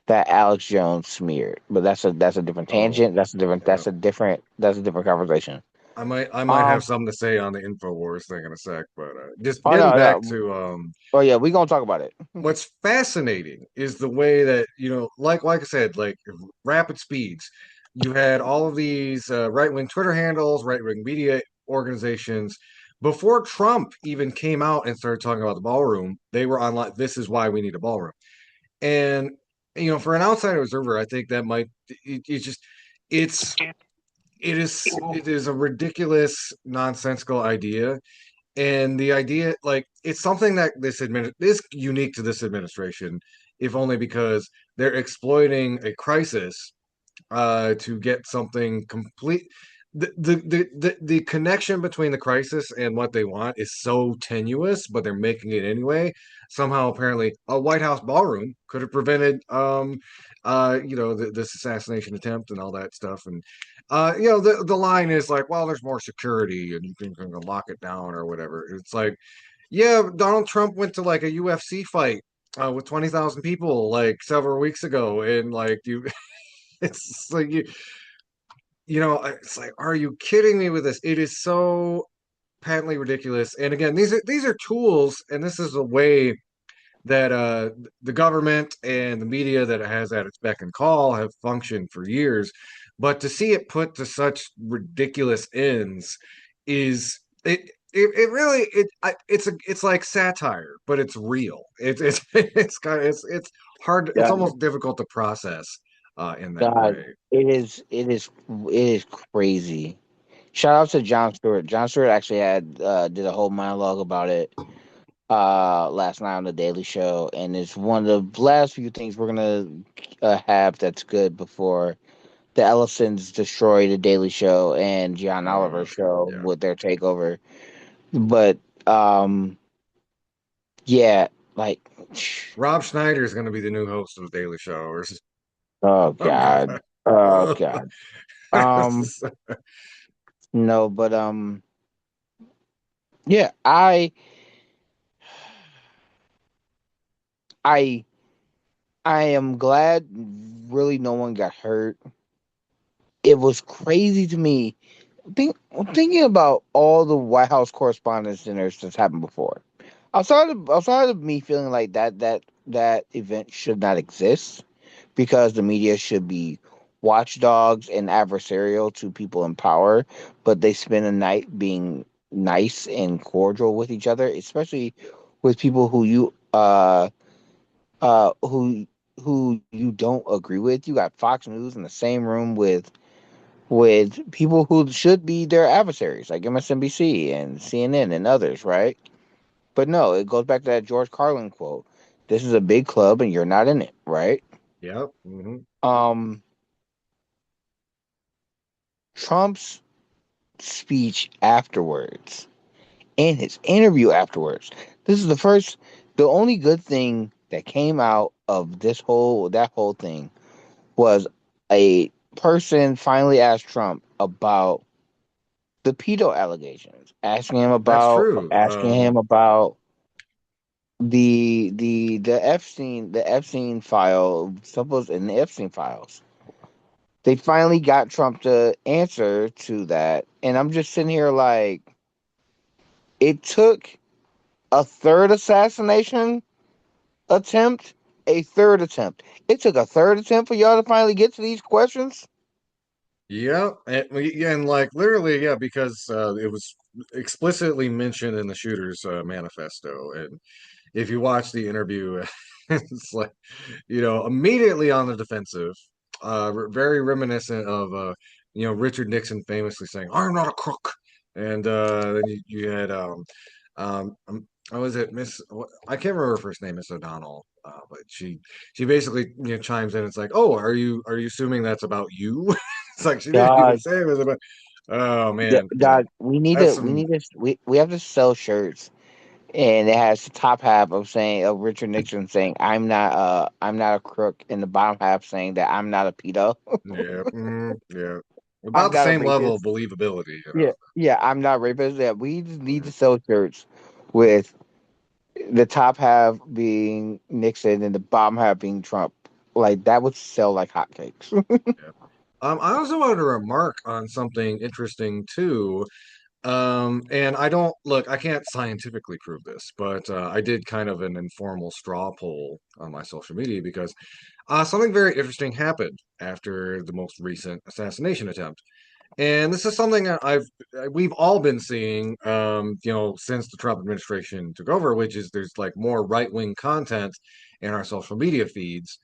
that Alex Jones smeared. But that's a different Oh, tangent. yeah. That's a different conversation. I might have Um. something to say on the Infowars thing in a sec, but just Oh getting no, back no. to Oh yeah, we gonna talk about it. what's fascinating is the way that like I said, like rapid speeds, you had all of these right-wing Twitter handles, right-wing media organizations before Trump even came out and started talking about the ballroom. They were on like, this is why we need a ballroom. And for an outside observer, I think that might it just it's it is a ridiculous nonsensical idea. And the idea, like, it's something that is unique to this administration, if only because they're exploiting a crisis to get something complete. The connection between the crisis and what they want is so tenuous, but they're making it anyway. Somehow, apparently, a White House ballroom could have prevented, this assassination attempt and all that stuff. And the line is like, well, there's more security and you can lock it down or whatever. It's like, yeah, Donald Trump went to like a UFC fight with 20,000 people like several weeks ago, and like it's like it's like, are you kidding me with this? It is so patently ridiculous. And again, these are tools, and this is a way that the government and the media that it has at its beck and call have functioned for years. But to see it put to such ridiculous ends is it really it's like satire, but it's real. It's kind of it's hard. It's God, almost difficult to process in that God, way. it is crazy. Shout out to John Stewart. John Stewart actually had did a whole monologue about it last night on the Daily Show, and it's one of the last few things we're gonna have that's good before the Ellisons destroy the Daily Show and John Oliver's show Yeah, with their takeover. But yeah, like, Rob Schneider is going to be the new host of the Daily Show, or oh something. god, oh god. No, but yeah, I I am glad really no one got hurt. It was crazy to me. Thinking about all the White House Correspondents Dinners that's happened before. Outside of me feeling like that event should not exist because the media should be watchdogs and adversarial to people in power, but they spend a night being nice and cordial with each other, especially with people who you don't agree with. You got Fox News in the same room with people who should be their adversaries, like MSNBC and CNN and others, right? But no, it goes back to that George Carlin quote. This is a big club and you're not in it, right? Yep. Hmm. Um Trump's speech afterwards and his interview afterwards. This is the only good thing that came out of that whole thing was a person finally asked Trump about the pedo allegations, That's true. asking him about the Epstein file, suppose in the Epstein files. They finally got Trump to answer to that, and I'm just sitting here like, it took a third assassination attempt, a third attempt. It took a third attempt for y'all to finally get to these questions. Yeah, and like literally, yeah, because it was explicitly mentioned in the shooter's manifesto, and if you watch the interview, it's like immediately on the defensive, very reminiscent of Richard Nixon famously saying, "I'm not a crook," and then you had how was it I can't remember her first name, Miss O'Donnell, but she basically chimes in. It's like, "Oh, are you assuming that's about you?" It's like she didn't even God, say it was about. Oh man, yeah, God, that's some. we have to sell shirts, and it has the top half of Richard Nixon saying I'm not a crook, and the bottom half saying that I'm not a pedo. Yeah, yeah, I'm about the not a same level of rapist. believability. Yeah, I'm not a rapist. Yeah, we just need Yeah, to sell shirts with the top half being Nixon and the bottom half being Trump. Like that would sell like hotcakes. yeah. I also wanted to remark on something interesting too. And I don't look, I can't scientifically prove this, but I did kind of an informal straw poll on my social media because something very interesting happened after the most recent assassination attempt. And this is something that we've all been seeing, since the Trump administration took over, which is there's like more right-wing content in our social media feeds.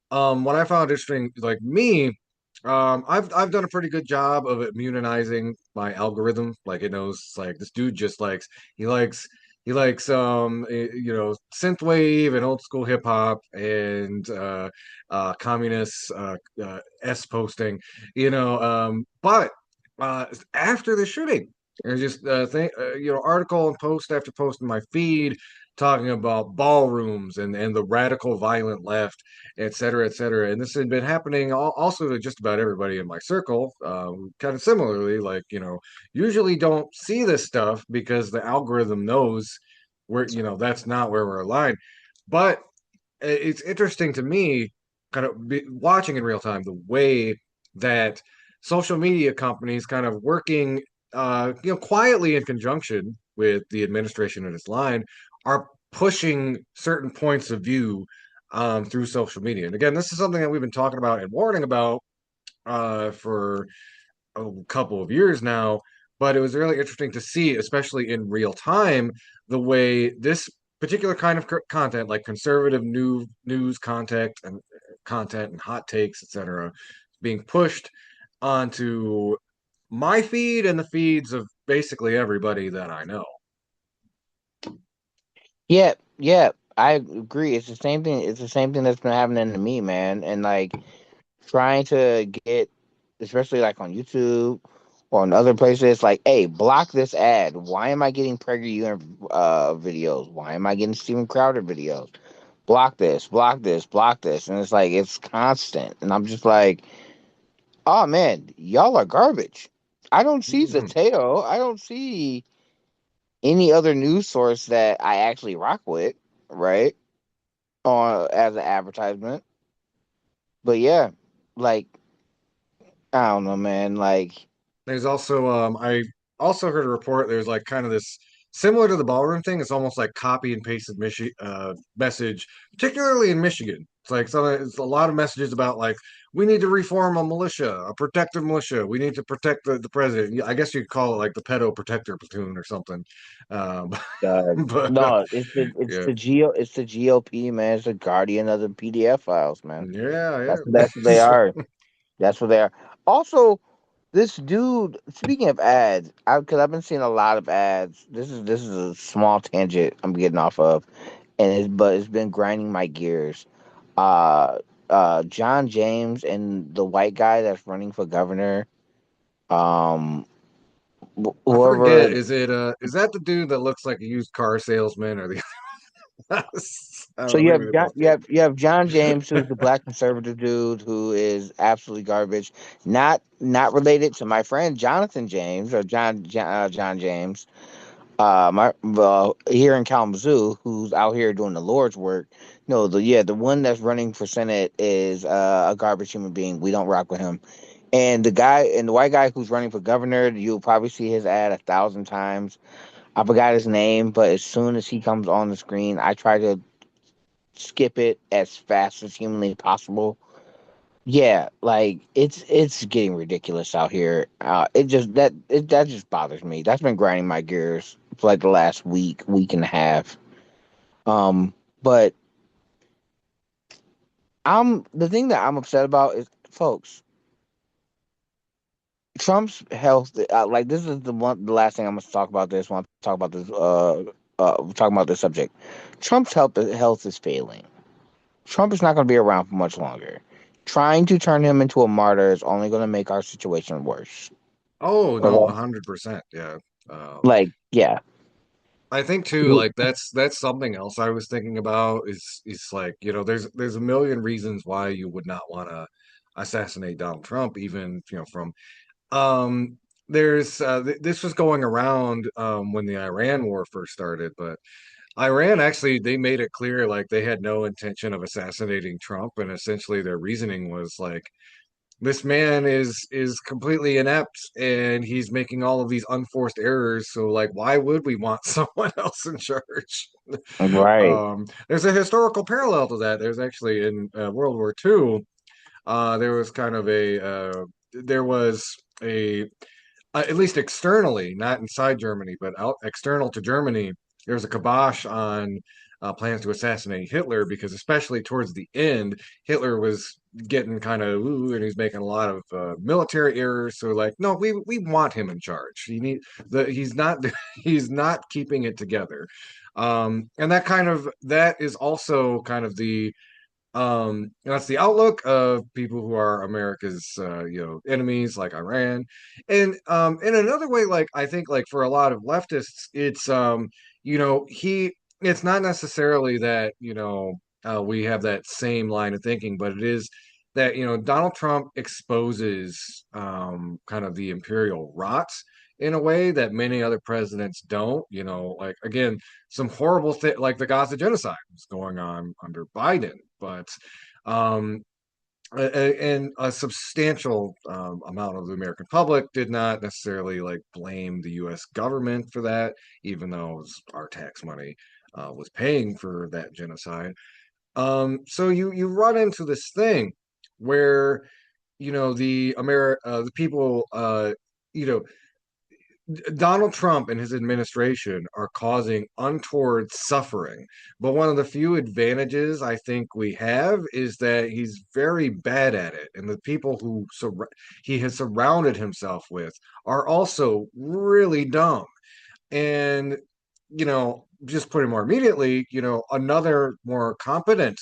What I found interesting, like me, I've done a pretty good job of immunizing my algorithm. Like it knows, like this dude just he likes synthwave and old school hip hop and communist s posting, but after the shooting. There's just article and post after post in my feed talking about ballrooms and the radical violent left, et cetera, et cetera. And this had been happening also to just about everybody in my circle, kind of similarly, like, usually don't see this stuff because the algorithm knows that's not where we're aligned. But it's interesting to me, kind of watching in real time, the way that social media companies kind of working, quietly in conjunction with the administration and its line are pushing certain points of view through social media. And again, this is something that we've been talking about and warning about for a couple of years now. but it was really interesting to see, especially in real time, the way this particular kind of content, like conservative news content and hot takes, etc., being pushed onto my feed and the feeds of basically everybody that I know. Yeah, yeah, I agree. It's the same thing. It's the same thing that's been happening to me, man. And like trying to get, especially like on YouTube or on other places, like, hey, block this ad. Why am I getting PragerU videos? Why am I getting Steven Crowder videos? Block this, block this, block this. And it's like, it's constant. And I'm just like, oh man, y'all are garbage. I don't see Mhm. Zateo. I don't see any other news source that I actually rock with, right? On as an advertisement. But yeah, like I don't know, man. Like There's also I also heard a report. There's like kind of this similar to the ballroom thing. It's almost like copy and pasted message, particularly in Michigan. It's a lot of messages about like we need to reform a militia, a protective militia. We need to protect the president. I guess you could call it like the pedo protector platoon or something. Um, but no, yeah, it's the GOP, man. It's the guardian of the PDF files, man. yeah, That's what they yeah. are. That's what they are. Also, this dude. Speaking of ads, because I've been seeing a lot of ads. This is a small tangent I'm getting off of, but it's been grinding my gears. Uh, John James and the white guy that's running for governor. Um, I whoever. forget. Is that the dude that looks like a used car salesman or the I don't So know, maybe they're both good. You have John James, who's the black conservative dude who is absolutely garbage. Not related to my friend Jonathan James or John James. My here in Kalamazoo, who's out here doing the Lord's work. No, the one that's running for Senate is a garbage human being. We don't rock with him. And the white guy who's running for governor, you'll probably see his ad 1,000 times. I forgot his name, but as soon as he comes on the screen, I try to skip it as fast as humanly possible. Yeah, like it's getting ridiculous out here. That just bothers me. That's been grinding my gears for like the last week and a half. But the thing that I'm upset about is, folks, Trump's health. Like this is the last thing I'm gonna talk about. This want to talk about this. Talking about this subject. Trump's health is failing. Trump is not going to be around for much longer. Trying to turn him into a martyr is only going to make our situation worse. Oh no, Okay. 100%. Yeah. Like, yeah. I think too, like that's something else I was thinking about is like, there's a million reasons why you would not want to assassinate Donald Trump, even, from um this was going around when the Iran war first started, but Iran actually they made it clear like they had no intention of assassinating Trump, and essentially their reasoning was like this man is completely inept and he's making all of these unforced errors, so like why would we want someone else in charge? Right. There's a historical parallel to that. There's actually in World War II, there was kind of there was a at least externally, not inside Germany, but out external to Germany, there was a kibosh on plans to assassinate Hitler because, especially towards the end, Hitler was getting kind of ooh, and he's making a lot of military errors. So, like, no, we want him in charge. He's not he's not keeping it together, and that is also kind of that's the outlook of people who are America's enemies like Iran. And in another way, like I think like for a lot of leftists, it's he it's not necessarily that, we have that same line of thinking, but it is that, Donald Trump exposes kind of the imperial rot in a way that many other presidents don't. Like again, some horrible thing like the Gaza genocide was going on under Biden, but um, and a substantial amount of the American public did not necessarily like blame the U.S. government for that, even though it was our tax money was paying for that genocide. So you run into this thing where the people you know Donald Trump and his administration are causing untoward suffering. But one of the few advantages I think we have is that he's very bad at it. And the people who he has surrounded himself with are also really dumb. And, just put it more immediately, another more competent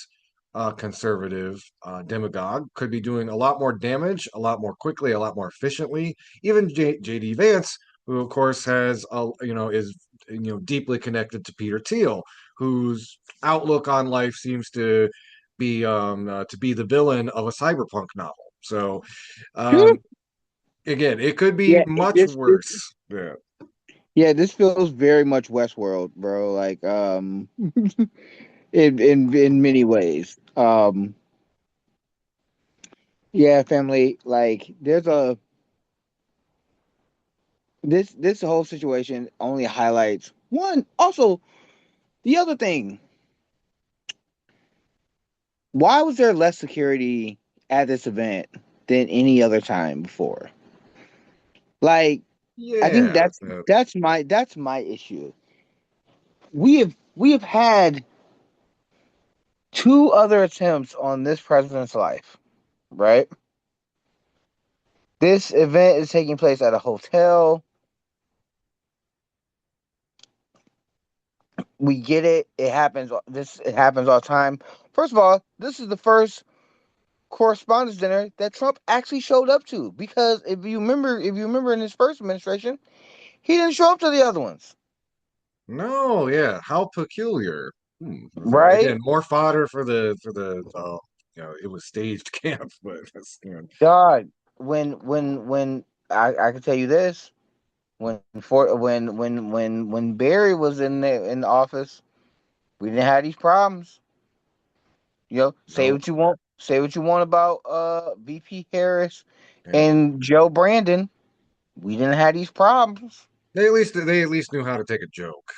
conservative demagogue could be doing a lot more damage, a lot more quickly, a lot more efficiently. Even JD Vance, who of course has is deeply connected to Peter Thiel, whose outlook on life seems to be the villain of a cyberpunk novel. So um, again, it could be Yeah, much worse. Yeah. this feels very much Westworld, bro. Like, in many ways. Yeah, family. Like, there's a this whole situation only highlights one. Also, the other thing, why was there less security at this event than any other time before? Like, I think Yeah. that's my issue. We have had two other attempts on this president's life, right? This event is taking place at a hotel. We get it. It happens. It happens all the time. First of all, this is the first correspondence dinner that Trump actually showed up to, because if you remember in his first administration, he didn't show up to the other ones, No, yeah. How peculiar. right? Again, more fodder it was staged camp, but God, when I can tell you this, when Barry was in the office, we didn't have these problems. no, Say what you want about VP Harris yeah. and Joe Brandon. We didn't have these problems. They at least knew how to take a joke.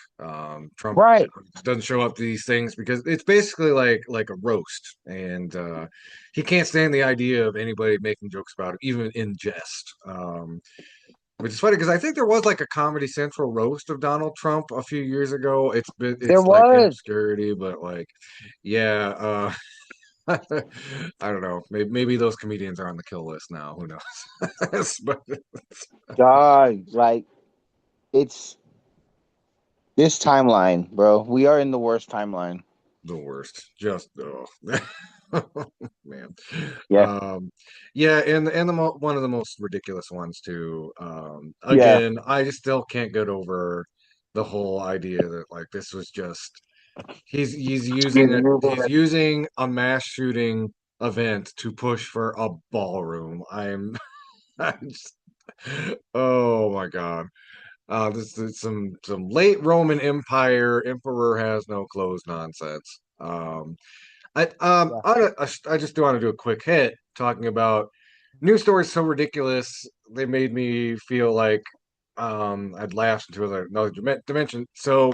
Trump Right. doesn't show up to these things because it's basically like a roast, and he can't stand the idea of anybody making jokes about it, even in jest. Which is funny because I think there was like a Comedy Central roast of Donald Trump a few years ago. There It's like in was. obscurity, but like, yeah, I don't know. Maybe those comedians are on the kill list now. Who knows? But God, like, it's this timeline, bro. We are in the worst timeline. the worst. Just oh man. Yeah. Um, yeah, and one of the most ridiculous ones too. Yeah. Again, I just still can't get over the whole idea that like this was just he's using a mass shooting event to push for a ballroom. I just, oh my God. This is some late Roman Empire emperor has no clothes nonsense. Yeah. I just do want to do a quick hit talking about news stories so ridiculous they made me feel like I'd lapsed into another dimension. So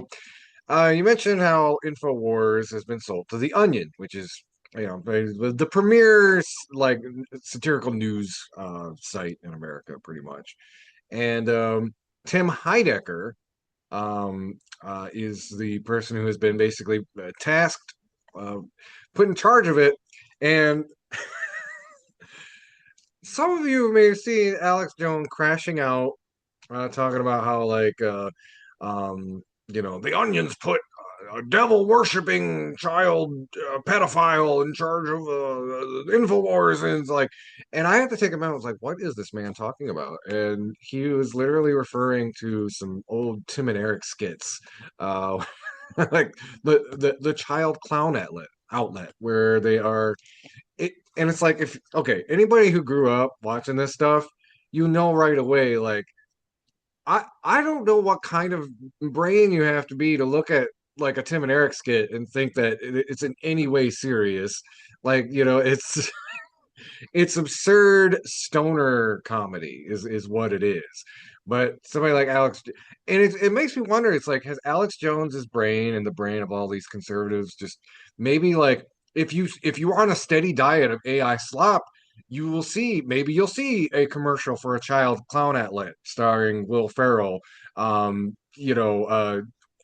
you mentioned how Infowars has been sold to The Onion, which is the premier like satirical news site in America, pretty much. And Tim Heidecker is the person who has been basically tasked, uh, put in charge of it. And some of you may have seen Alex Jones crashing out, talking about how the Onions put a devil worshipping child pedophile in charge of Infowars, and it's like, and I had to take him out. I was like, "What is this man talking about?" And he was literally referring to some old Tim and Eric skits, uh, like the child clown outlet where they are. And it's like if okay, anybody who grew up watching this stuff, right away, like I don't know what kind of brain you have to be to look at like a Tim and Eric skit and think that it's in any way serious. Like, it's absurd stoner comedy is what it is. But somebody like and it makes me wonder, it's like, has Alex Jones's brain and the brain of all these conservatives just maybe like if you were on a steady diet of AI slop, you will see, maybe you'll see a commercial for a child clown outlet starring Will Ferrell,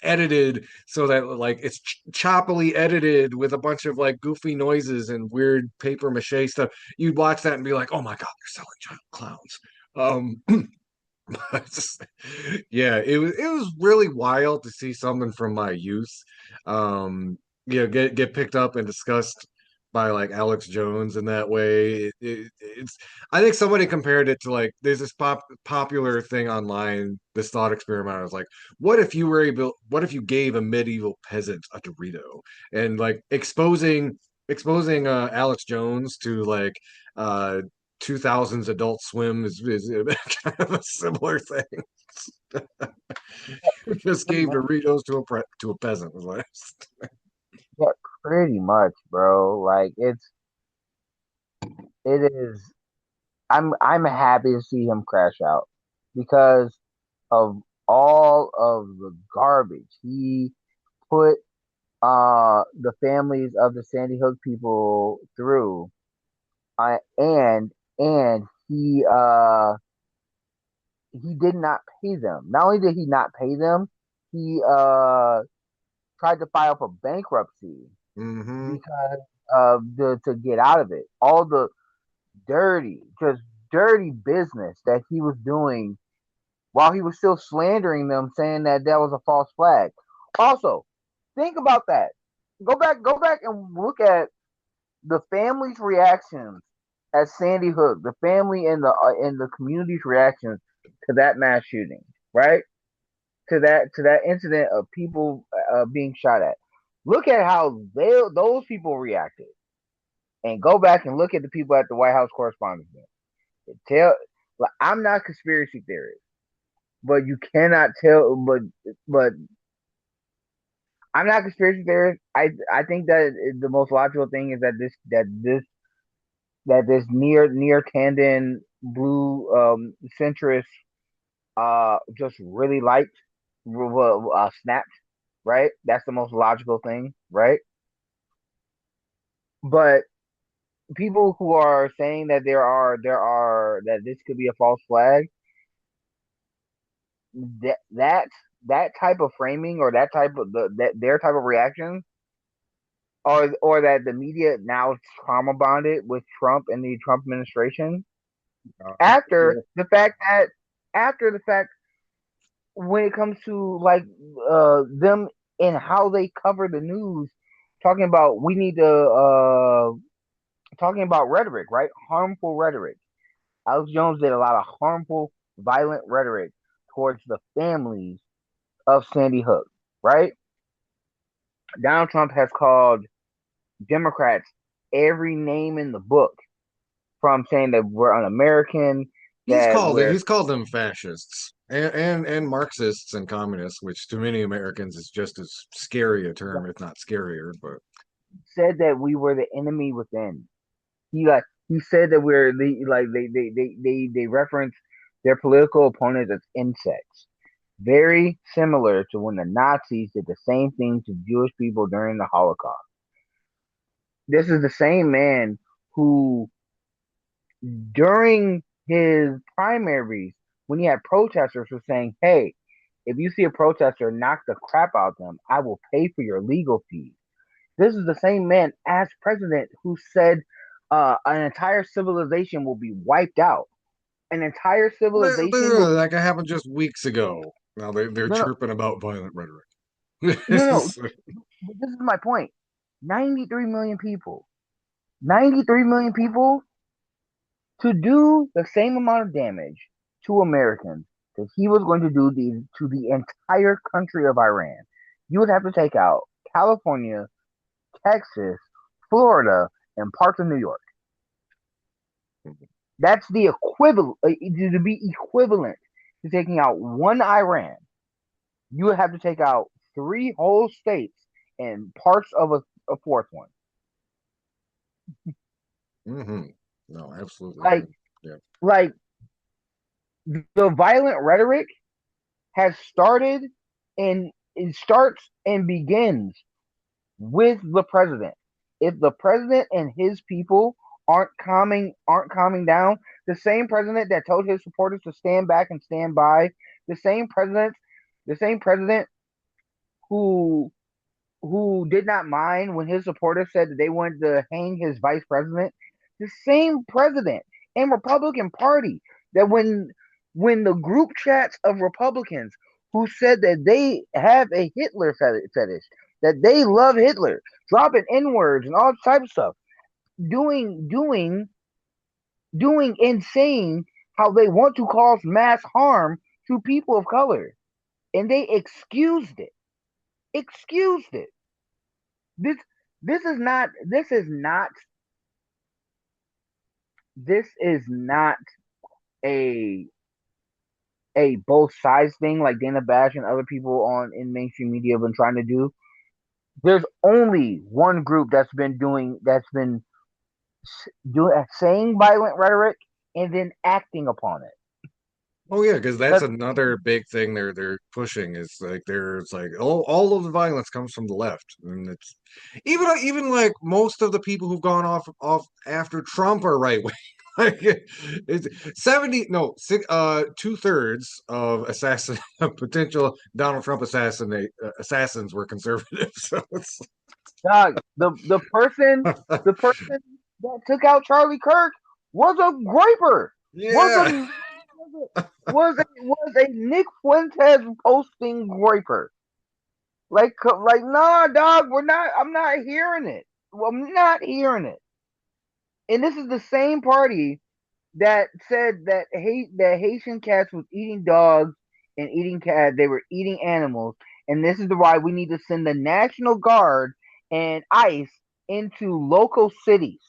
edited so that like it's choppily edited with a bunch of like goofy noises and weird paper mache stuff. You'd watch that and be like, oh my God, they're selling child clowns. Just, yeah, it was really wild to see something from my youth, um, get picked up and discussed by like Alex Jones in that way. It's I think somebody compared it to like there's this popular thing online, this thought experiment. I was like, what if you gave a medieval peasant a Dorito and like exposing Alex Jones to like uh 2000s Adult Swim is kind of a similar thing. Just Pretty gave much, Doritos to a peasant was last. yeah, pretty much, bro. Like it is. I'm happy to see him crash out because of all of the garbage he put the families of the Sandy Hook people through. And he did not pay them. Not only did he not pay them, he tried to file for bankruptcy Mm-hmm. because to get out of it. All the just dirty business that he was doing while he was still slandering them, saying that that was a false flag. Also, think about that. Go back and look at the family's reactions at Sandy Hook, the family and the community's reactions to that mass shooting, right? To that incident of people being shot at. Look at how those people reacted, and go back and look at the people at the White House Correspondents Dinner. Tell, like, I'm not a conspiracy theorist, but you cannot tell. But I'm not a conspiracy theorist. I think that the most logical thing is that this near Tandon blue centrist just really liked snapped, right? That's the most logical thing, right? But people who are saying that that this could be a false flag, that that that type of framing or that type of that their type of reaction, or that the media now trauma bonded with Trump and the Trump administration after Yeah. the fact that after the fact when it comes to like them and how they cover the news, talking about we need to talking about rhetoric, right? Harmful rhetoric. Alex Jones did a lot of harmful, violent rhetoric towards the families of Sandy Hook, right? Donald Trump has called Democrats every name in the book, from saying that we're un-American, that we're He's called them fascists and Marxists and communists, which to many Americans is just as scary a term, if not scarier. But said that we were the enemy within. He said that we're the like they reference their political opponents as insects. Very similar to when the Nazis did the same thing to Jewish people during the Holocaust. This is the same man who, during his primaries, when he had protesters, was saying, "Hey, if you see a protester, knock the crap out of them. I will pay for your legal fees." This is the same man as president who said an entire civilization will be wiped out. An entire civilization will be that happened just weeks ago. Now they're no, no, chirping about violent rhetoric. no, no. This is my point. 93 million people. 93 million people to do the same amount of damage to Americans that he was going to do to the entire country of Iran. You would have to take out California, Texas, Florida, and parts of New York. That's the equivalent to be equivalent to taking out one Iran. You would have to take out three whole states and parts of a fourth one. Mm-hmm. No, absolutely. Like, Yeah. like the violent rhetoric has started, and it starts and begins with the president. If the president and his people aren't calming down. The same president that told his supporters to stand back and stand by, the same president who did not mind when his supporters said that they wanted to hang his vice president, the same president and Republican Party that when the group chats of Republicans who said that they have a Hitler fetish, that they love Hitler, dropping N words and all types of stuff, doing and saying how they want to cause mass harm to people of color, and they excused it. Excused it. This this is not a both sides thing like Dana Bash and other people on in mainstream media have been trying to do. There's only one group that's been saying violent rhetoric and then acting upon it. Oh yeah, because that's That's another big thing they're pushing is like there's like all of the violence comes from the left, and it's even like most of the people who've gone off after Trump are right wing. Like it's 70 no six, 2/3 of potential Donald Trump assassins were conservative. So it's dog. The person that took out Charlie Kirk was a graper. Was yeah. a was a Nick Fuentes posting graper. Like nah, dog. We're not. I'm not hearing it. Well, I'm not hearing it. And this is the same party that said that Haitian cats was eating dogs and eating cats. They were eating animals, and this is the why we need to send the National Guard and ICE into local cities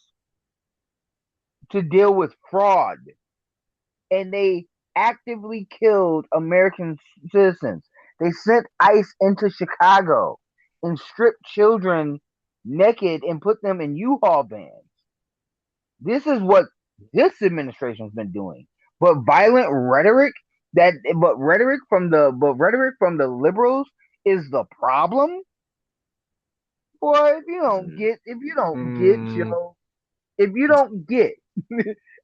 to deal with fraud. And they actively killed American citizens. They sent ICE into Chicago and stripped children naked and put them in U-Haul vans. This is what this administration has been doing. But violent rhetoric rhetoric from the liberals is the problem. Boy, Mm, if you don't get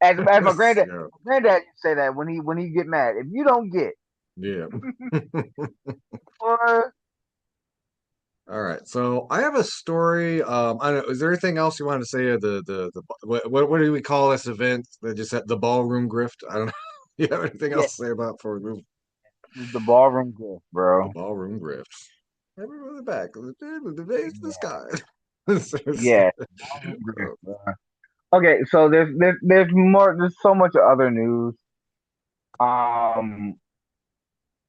as my granddad yeah. used to say that when he get mad, if you don't get Yeah. or All right. So I have a story. I don't know. Is there anything else you wanted to say? What do we call this event? They just had the ballroom grift. I don't know. You have anything yeah, else to say about before we move? the ballroom gift, The bro. ballroom grift. Everyone in the back. The base to the Yeah, sky. yeah, ballroom gift, bro. Okay, so there's more. There's so much other news. Um,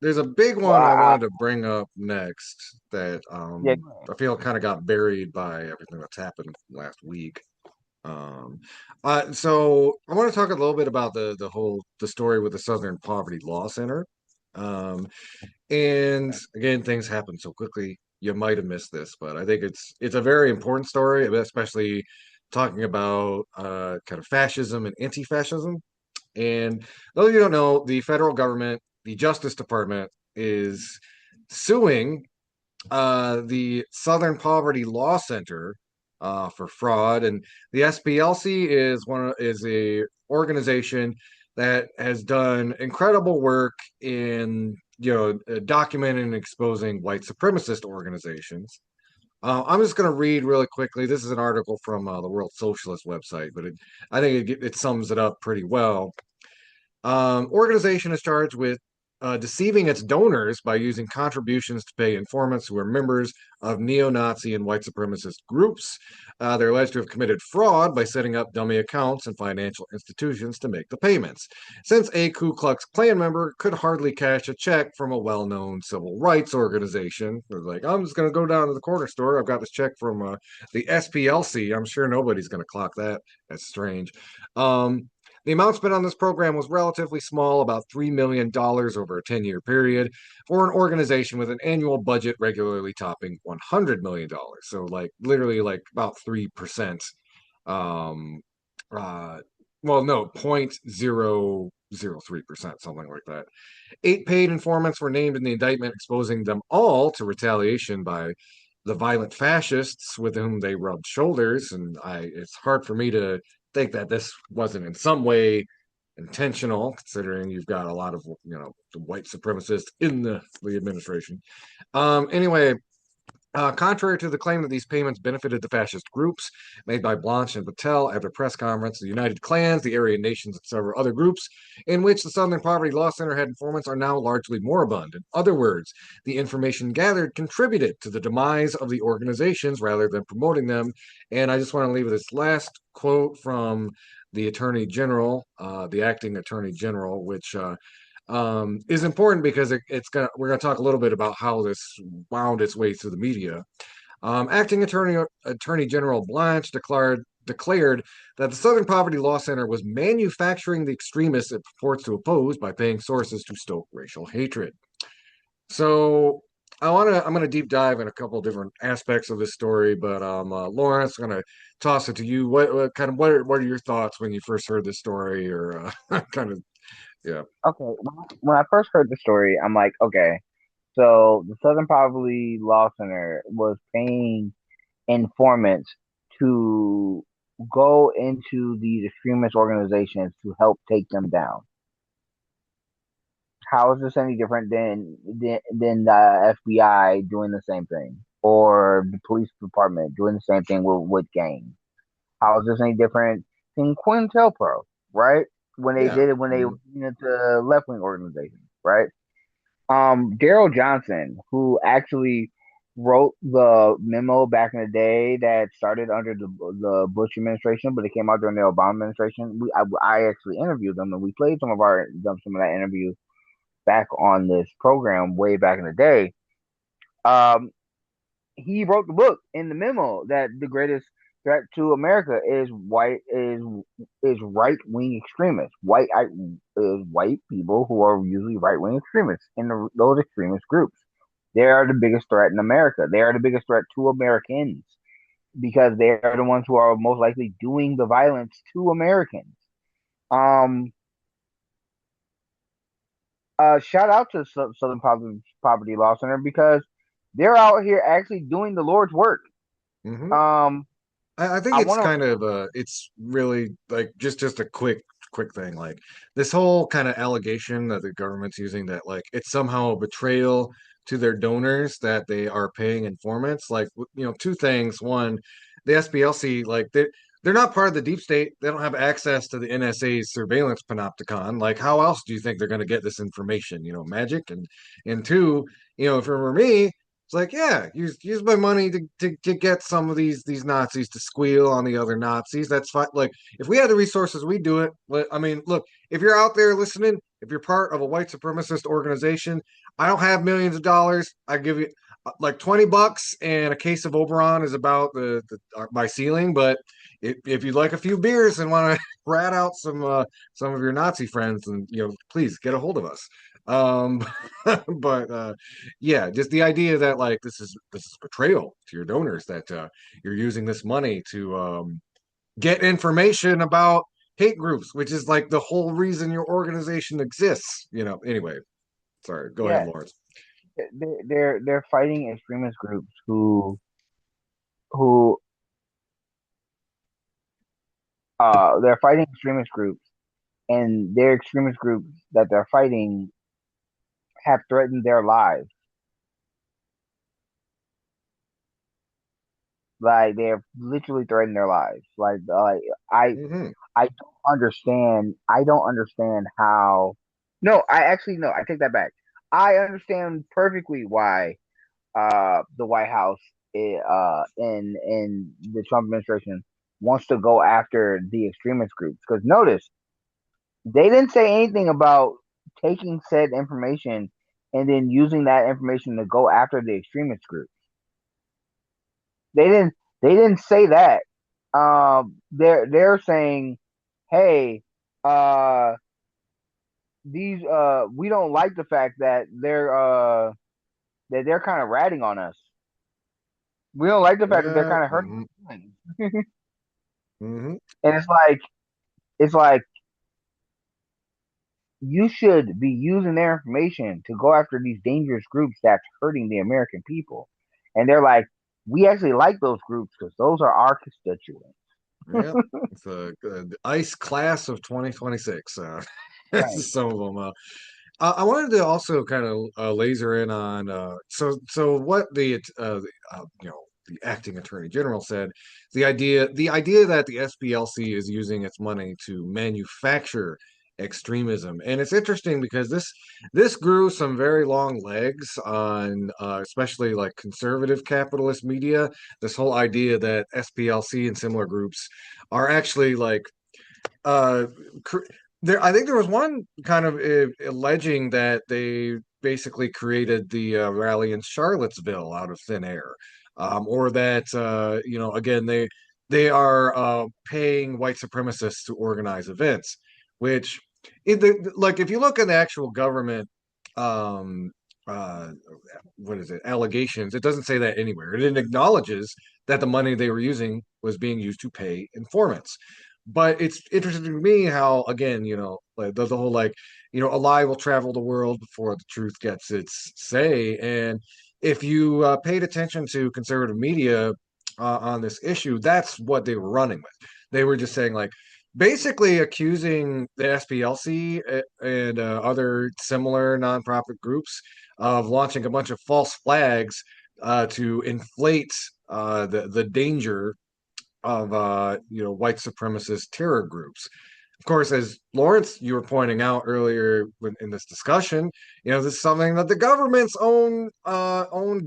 There's a big well, one I wanted to bring up next that yeah, I feel kind of got buried by everything that's happened last week. Um, so I want to talk a little bit about the story with the Southern Poverty Law Center. Um, and again, things happen so quickly, you might have missed this, but I think it's a very important story, especially talking about kind of fascism and anti-fascism. And those of you who don't know, the federal government, the Justice Department, is suing the Southern Poverty Law Center for fraud, and the SPLC is a organization that has done incredible work in documenting and exposing white supremacist organizations. I'm just going to read really quickly. This is an article from the World Socialist website, but I think it sums it up pretty well. Organization is charged with deceiving its donors by using contributions to pay informants who are members of neo-Nazi and white supremacist groups. They're alleged to have committed fraud by setting up dummy accounts in financial institutions to make the payments. Since a Ku Klux Klan member could hardly cash a check from a well-known civil rights organization, they're like, I'm just going to go down to the corner store. I've got this check from the SPLC. I'm sure nobody's going to clock that. That's strange. The amount spent on this program was relatively small, about $3 million over a 10-year period, for an organization with an annual budget regularly topping $100 million. So, like, literally, like, about 3%. Um, well, no, 0.003%, something like that. 8 paid informants were named in the indictment, exposing them all to retaliation by the violent fascists with whom they rubbed shoulders. And it's hard for me to think that this wasn't in some way intentional, considering you've got a lot of the white supremacists in the administration. Anyway, contrary to the claim that these payments benefited the fascist groups made by Blanche and Patel at their press conference, the United Clans, the Aryan Nations, and several other groups in which the Southern Poverty Law Center had informants are now largely moribund. In other words, the information gathered contributed to the demise of the organizations rather than promoting them. And I just want to leave this last quote from the Attorney General, the acting Attorney General, which is important because we're gonna talk a little bit about how this wound its way through the media. Acting Attorney General Blanche declared that the Southern Poverty Law Center was manufacturing the extremists it purports to oppose by paying sources to stoke racial hatred. So I'm gonna deep dive in a couple different aspects of this story, but Lawrence, I'm gonna toss it to you. What are your thoughts when you first heard this story, or kind of yeah. Okay, when I first heard the story, I'm like, okay, so the Southern Poverty Law Center was paying informants to go into these extremist organizations to help take them down. How is this any different than the FBI doing the same thing, or the police department doing the same thing with gangs? How is this any different than COINTELPRO, right? When they Yeah. did it when they went into left wing organizations, right? Daryl Johnson, who actually wrote the memo back in the day that started under the Bush administration, but it came out during the Obama administration. I actually interviewed them, and we played some of that interview back on this program way back in the day. He wrote the book in the memo that the greatest threat to America is right wing extremists. White people who are usually right wing extremists in those extremist groups. They are the biggest threat in America. They are the biggest threat to Americans because they are the ones who are most likely doing the violence to Americans. Shout out to Southern Poverty Law Center because they're out here actually doing the Lord's work. Mm-hmm. Um, I think it's kind of it's really like just a quick thing, like this whole kind of allegation that the government's using, that like it's somehow a betrayal to their donors that they are paying informants. Like, two things. One, the SPLC, like they're not part of the deep state. They don't have access to the NSA's surveillance panopticon. Like, how else do you think they're going to get this information? Magic. And two, if it were me, it's like, yeah, use my money to get some of these Nazis to squeal on the other Nazis. That's fine. Like, if we had the resources, we'd do it. I mean, look, if you're out there listening, if you're part of a white supremacist organization, I don't have millions of dollars. I give you like $20, and a case of Oberon is about my ceiling. But if you'd like a few beers and want to rat out some of your Nazi friends, then please get a hold of us. Um, but yeah, just the idea that like this is betrayal to your donors, that you're using this money to get information about hate groups, which is like the whole reason your organization exists. Anyway, sorry, go ahead, yeah, Lawrence. they're fighting extremist groups who they're fighting extremist groups, and their extremist groups that they're fighting have threatened their lives. Like they're literally threatening their lives. Mm-hmm. I don't understand. I don't understand how. No, I actually no. I take that back. I understand perfectly why the White House in the Trump administration wants to go after the extremist groups, because notice they didn't say anything about taking said information and then using that information to go after the extremist groups. They didn't say that. They're saying, hey, uh, these we don't like the fact that they're kind of ratting on us. We don't like the fact that they're Yeah. kind of hurting. Mm-hmm. Mm-hmm. And it's like you should be using their information to go after these dangerous groups that's hurting the American people. And they're like, we actually like those groups because those are our constituents. Yeah, it's the ICE class of 2026. Right. Some of them. I wanted to also kind of laser in on what the acting attorney general said, the idea that the SPLC is using its money to manufacture extremism. And it's interesting because this grew some very long legs on especially like conservative capitalist media, this whole idea that SPLC and similar groups are actually like uh there, I think there was one kind of alleging that they basically created the rally in Charlottesville out of thin air, or that again they are paying white supremacists to organize events, which like if you look at the actual government um, uh, what is it allegations, it doesn't say that anywhere. It acknowledges that the money they were using was being used to pay informants. But it's interesting to me how, again, like the whole like, a lie will travel the world before the truth gets its say. And if you paid attention to conservative media on this issue, that's what they were running with. They were just saying like, basically accusing the SPLC and other similar nonprofit groups of launching a bunch of false flags to inflate the danger of white supremacist terror groups. Of course, as Lawrence, you were pointing out earlier in this discussion, this is something that the government's own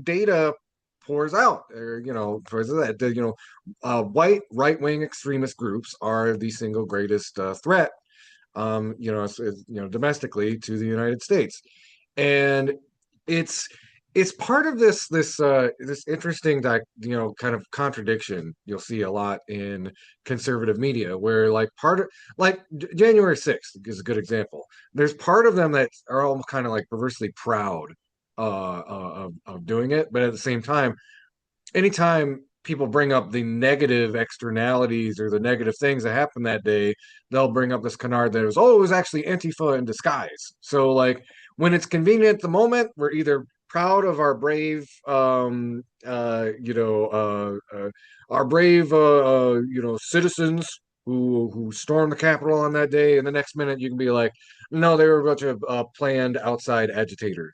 data pours out, or towards that. White right wing extremist groups are the single greatest threat, domestically to the United States, and it's it's part of this interesting kind of contradiction you'll see a lot in conservative media, where like part of like January 6th is a good example. There's part of them that are all kind of like perversely proud of doing it, but at the same time, anytime people bring up the negative externalities or the negative things that happened that day, they'll bring up this canard that it was actually Antifa in disguise. So like when it's convenient at the moment, we're either proud of our brave, citizens who stormed the Capitol on that day, and the next minute you can be like, no, they were a bunch of planted outside agitators,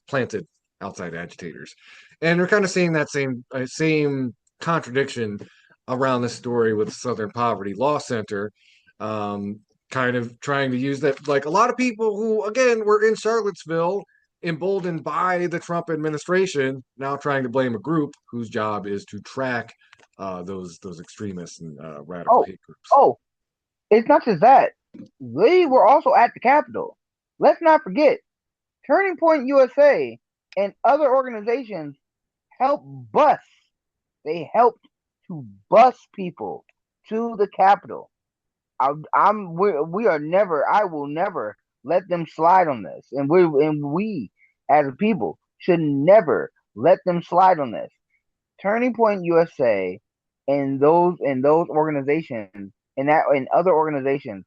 and we're kind of seeing that same contradiction around the story with the Southern Poverty Law Center, kind of trying to use that. Like a lot of people who, again, were in Charlottesville, emboldened by the Trump administration, now trying to blame a group whose job is to track those extremists and radical Oh, hate groups. oh, it's not just that. They were also at the Capitol. Let's not forget, Turning Point USA and other organizations help bus. They helped to bus people to the Capitol. We are never. I will never let them slide on this, and we as a people should never let them slide on this. Turning Point USA and those organizations and other organizations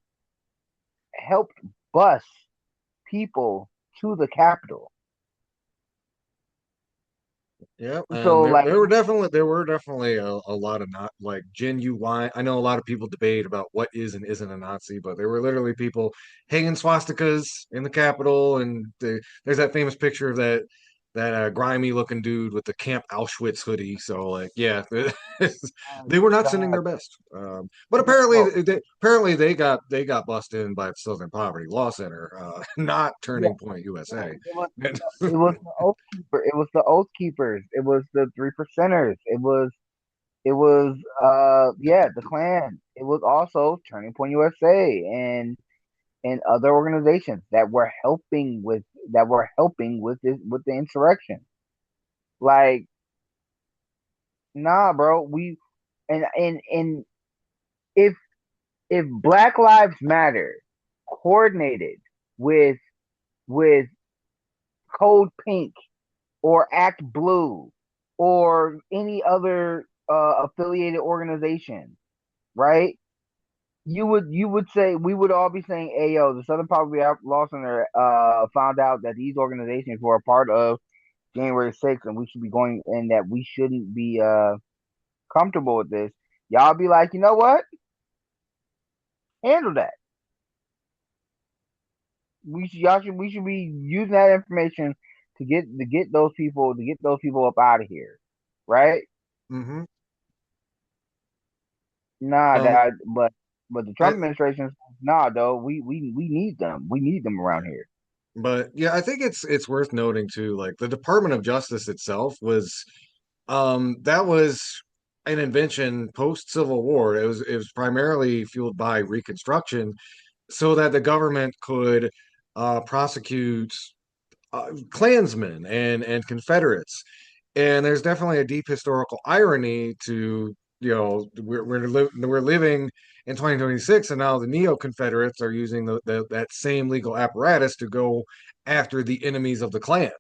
helped bus people to the Capitol. Yeah, So and there, like, there were definitely a lot of not like genuine. I know a lot of people debate about what is and isn't a Nazi, but there were literally people hanging swastikas in the Capitol, and there's that famous picture of that grimy looking dude with the Camp Auschwitz hoodie. So like, yeah, oh they were not sending God, their best. But apparently, no, they got busted in by the Southern Poverty Law Center, not yeah, Turning Point USA. right. It was the Oath Keeper. It was the Oath Keepers. It was the 3%ers. It was yeah, the Klan. It was also Turning Point USA and other organizations that were helping with the insurrection. Like, nah, bro. And if Black Lives Matter coordinated with with Code Pink or Act Blue or any other affiliated organization, right? You would say we would all be saying, "Hey, yo, the Southern Poverty Law Center found out that these organizations were a part of January 6th, and we should be going, and that we shouldn't be comfortable with this." Y'all be like, you know what? Handle that. We should be using that information to get those people up out of here, right? Hmm. Nah, Um, but the I Trump administration says, nah, though we need them. We need them around here. but yeah, I think it's worth noting too, like the Department of Justice itself was that was an invention post Civil War. It was primarily fueled by Reconstruction, so that the government could prosecute Klansmen and Confederates. And there's definitely a deep historical irony to, we're living in 2026, and now the neo Confederates are using that same legal apparatus to go after the enemies of the Klan.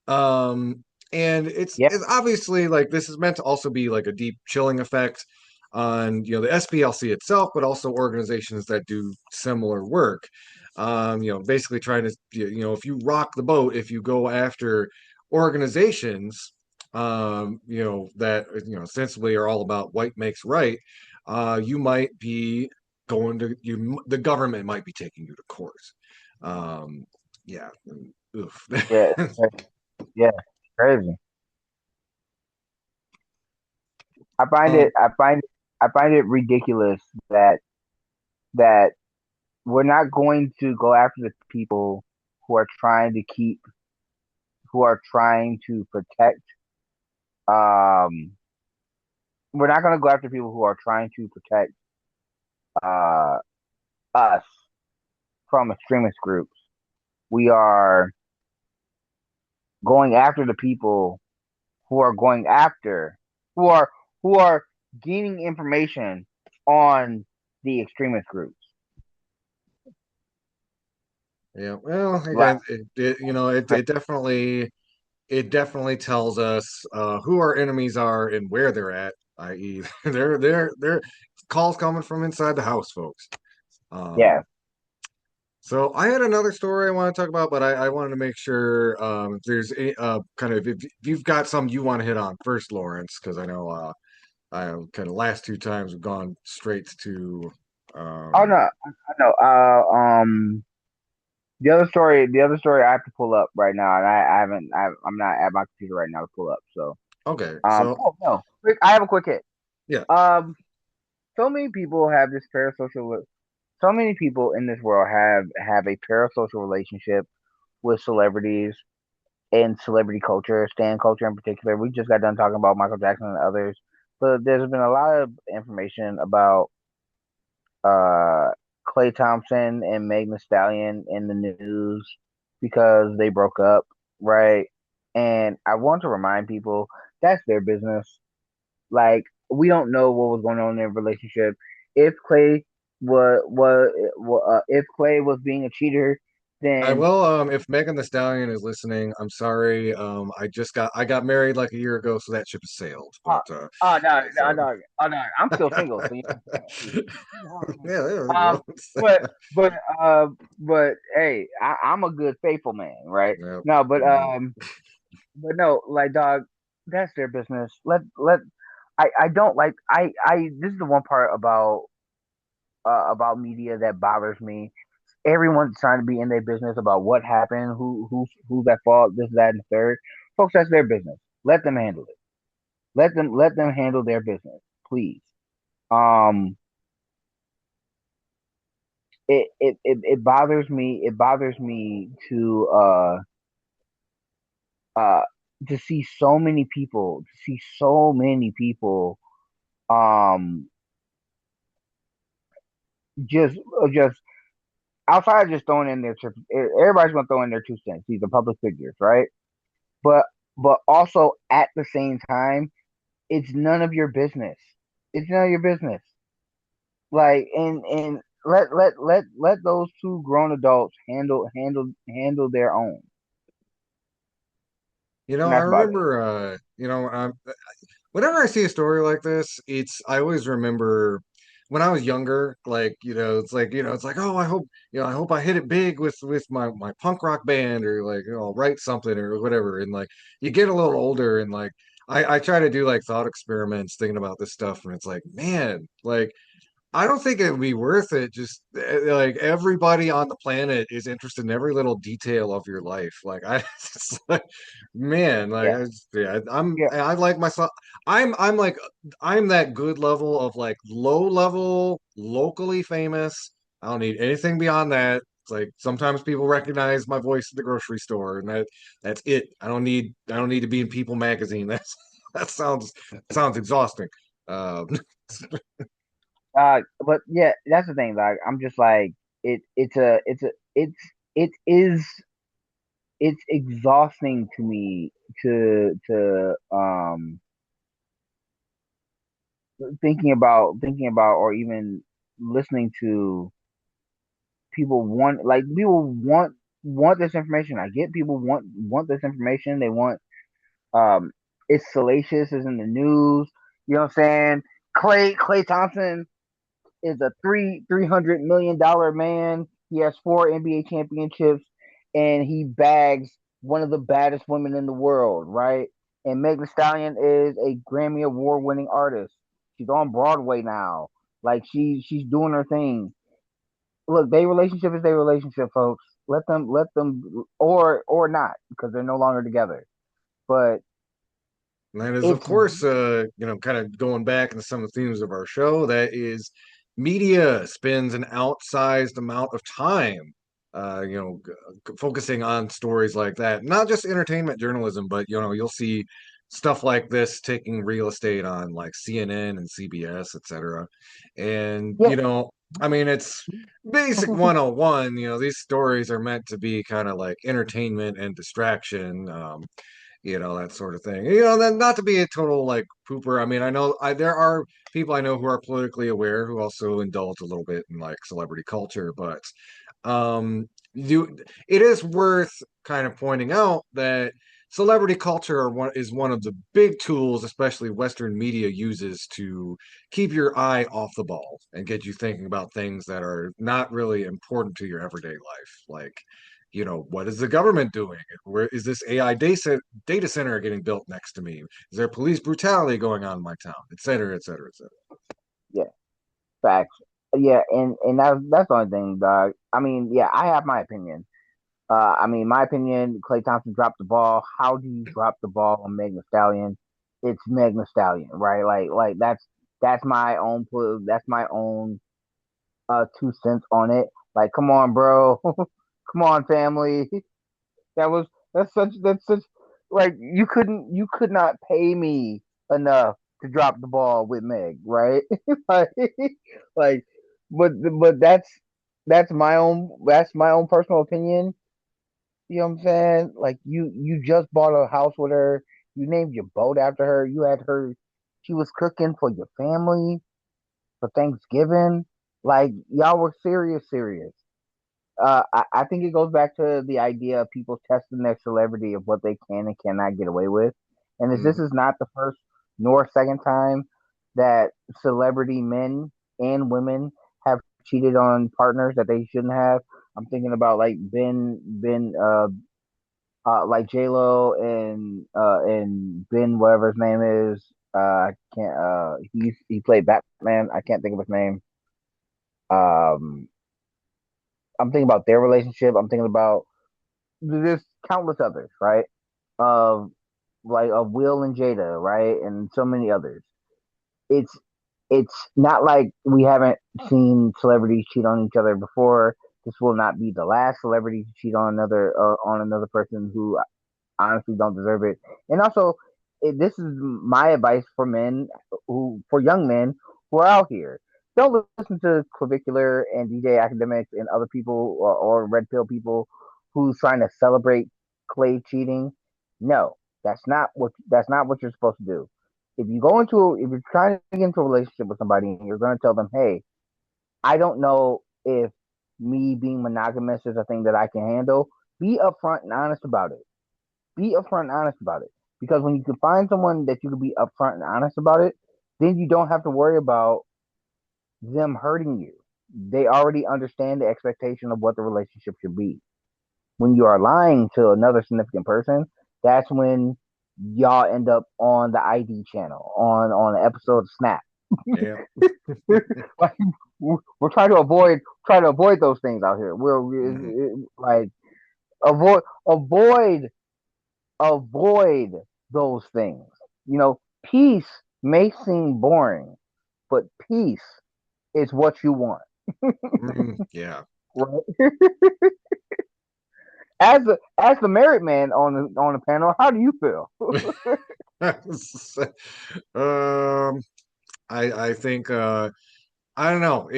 Um, and Yeah, it's obviously like this is meant to also be like a deep chilling effect on the SPLC itself, but also organizations that do similar work. Basically trying to if you rock the boat, if you go after organizations, that ostensibly are all about white makes right, you might be going to the government might be taking you to court. Yeah. Oof. yeah, yeah. Crazy. I find um, it. I find it ridiculous that that we're not going to go after the people who are trying to keep, who are trying to protect. Um, we're not going to go after people who are trying to protect uh us from extremist groups. We are going after the people who are going after who are who are gaining information on the extremist groups. yeah, well, Like, again, it definitely tells us who our enemies are and where they're at, i.e., they're calls coming from inside the house, folks. yeah. So I had another story I want to talk about, but I wanted to make sure if there's kind of if you've got some you want to hit on first, Lawrence, because I know I kind of last two times we've gone straight to Oh um, no, I know. The other story I have to pull up right now, and I haven't. I'm not at my computer right now to pull up. So, okay, so oh no, I have a quick hit. yeah. Um, so many people have this parasocial. So many people in this world have a parasocial relationship with celebrities and celebrity culture, stan culture in particular. We just got done talking about Michael Jackson and others, but there's been a lot of information about uh Clay Thompson and Megan Stallion in the news because they broke up, right? And I want to remind people that's their business. Like, we don't know what was going on in their relationship. If Clay if Clay was being a cheater, I then will. If Megan the Stallion is listening, I'm sorry. I got married like a year ago, so that ship has sailed. uh, But oh no, yeah, no, so no, oh no, I'm still single, so you know, hey, yeah, there we um, go. but but uh, but hey, I'm a good faithful man, right? Yeah. No, Mhm. but no, like, dog, that's their business. Let I don't like I this is the one part about media that bothers me. Everyone's trying to be in their business about what happened, who's at fault, this, that, and the third. Folks, that's their business. Let them handle it. Let them handle their business, please. Um, it bothers me. It bothers me uh to see so many people, um just just outside of just throwing in their everybody's gonna throw in their 2 cents. These are public figures, right? But also at the same time, it's none of your business. It's none of your business. Like, and let those two grown adults handle their own. And I that's about it. remember. Whenever I see a story like this, I always remember when I was younger. Like it's like, oh, I hope I hit it big with my punk rock band, or like I'll write something or whatever. And like you get a little older, and like I try to do like thought experiments thinking about this stuff, and it's like, man, like I don't think it would be worth it. Just like everybody on the planet is interested in every little detail of your life. Like I, it's like, man, like Yeah, yeah, yeah, I like myself. I'm like, I'm that good level of like low level, locally famous. I don't need anything beyond that. It's like sometimes people recognize my voice at the grocery store, and that's it. I don't need to be in People magazine. That sounds exhausting. Um, but yeah, that's the thing. Like, I'm just like it is it's exhausting to me to thinking about or even listening to people want this information. I get people want this information. They want um it's salacious, it's in the news. You know what I'm saying? Clay Thompson is a $300 million man. He has 4 NBA championships, and he bags one of the baddest women in the world, right? And Meg Thee Stallion is a Grammy Award winning artist. She's on Broadway now. Like she's doing her thing. Look, their relationship is their relationship, folks. Let them or not, because they're no longer together. But And that is, of it's course, kind of going back into some of the themes of our show. That is, media spends an outsized amount of time, focusing on stories like that. Not just entertainment journalism, but you'll see stuff like this taking real estate on like CNN and CBS, etc. And yeah. I mean, it's basic 101. These stories are meant to be kind of like entertainment and distraction. That sort of thing. Then not to be a total like pooper. I mean, there are people I know who are politically aware who also indulge a little bit in like celebrity culture, but you it is worth kind of pointing out that celebrity culture is one of the big tools, especially Western media uses to keep your eye off the ball and get you thinking about things that are not really important to your everyday life, like what is the government doing? Where is this AI data center getting built next to me? Is there police brutality going on in my town, et cetera, et cetera, et cetera? Yeah, facts. Yeah, and that's the only thing, dog. I mean, yeah, I have my opinion. I mean, my opinion, Clay Thompson dropped the ball. How do you drop the ball on Meg Thee Stallion? It's Meg Thee Stallion, right? Like that's my own 2 cents on it. Like, come on, bro. Come on, family. That was that's such like you could not pay me enough to drop the ball with Meg, right? like, like, but that's my own personal opinion. You know what I'm saying? Like you just bought a house with her. You named your boat after her. You had her. She was cooking for your family for Thanksgiving. Like y'all were serious. I think it goes back to the idea of people testing their celebrity of what they can and cannot get away with. And as this Mhm. is not the first nor second time that celebrity men and women have cheated on partners that they shouldn't have. I'm thinking about like like J Lo and Ben, whatever his name is. I can't. He played Batman. I can't think of his name. Um, I'm thinking about their relationship. I'm thinking about there's countless others, right? Of of Will and Jada, right, and so many others. It's it's not like we haven't seen celebrities cheat on each other before. This will not be the last celebrity to cheat on another person who honestly don't deserve it. And also, this is my advice for men for young men who are out here. Don't listen to Clavicular and DJ Academics and other people or Red Pill people who's trying to celebrate Clay cheating. No, that's not what you're supposed to do. If you're trying to get into a relationship with somebody and you're going to tell them, hey, I don't know if me being monogamous is a thing that I can handle. Be upfront and honest about it. Be upfront and honest about it. Because when you can find someone that you can be upfront and honest about it, then you don't have to worry about them hurting you. They already understand the expectation of what the relationship should be. When you are lying to another significant person, that's when y'all end up on the ID channel, on an episode of Snap. Yeah. Like, we're trying to avoid those things out here. Mhm. Like avoid avoid avoid those things. Peace may seem boring, but peace is what you want, Yeah. right? As the married man on the panel, how do you feel? um, I think I don't know.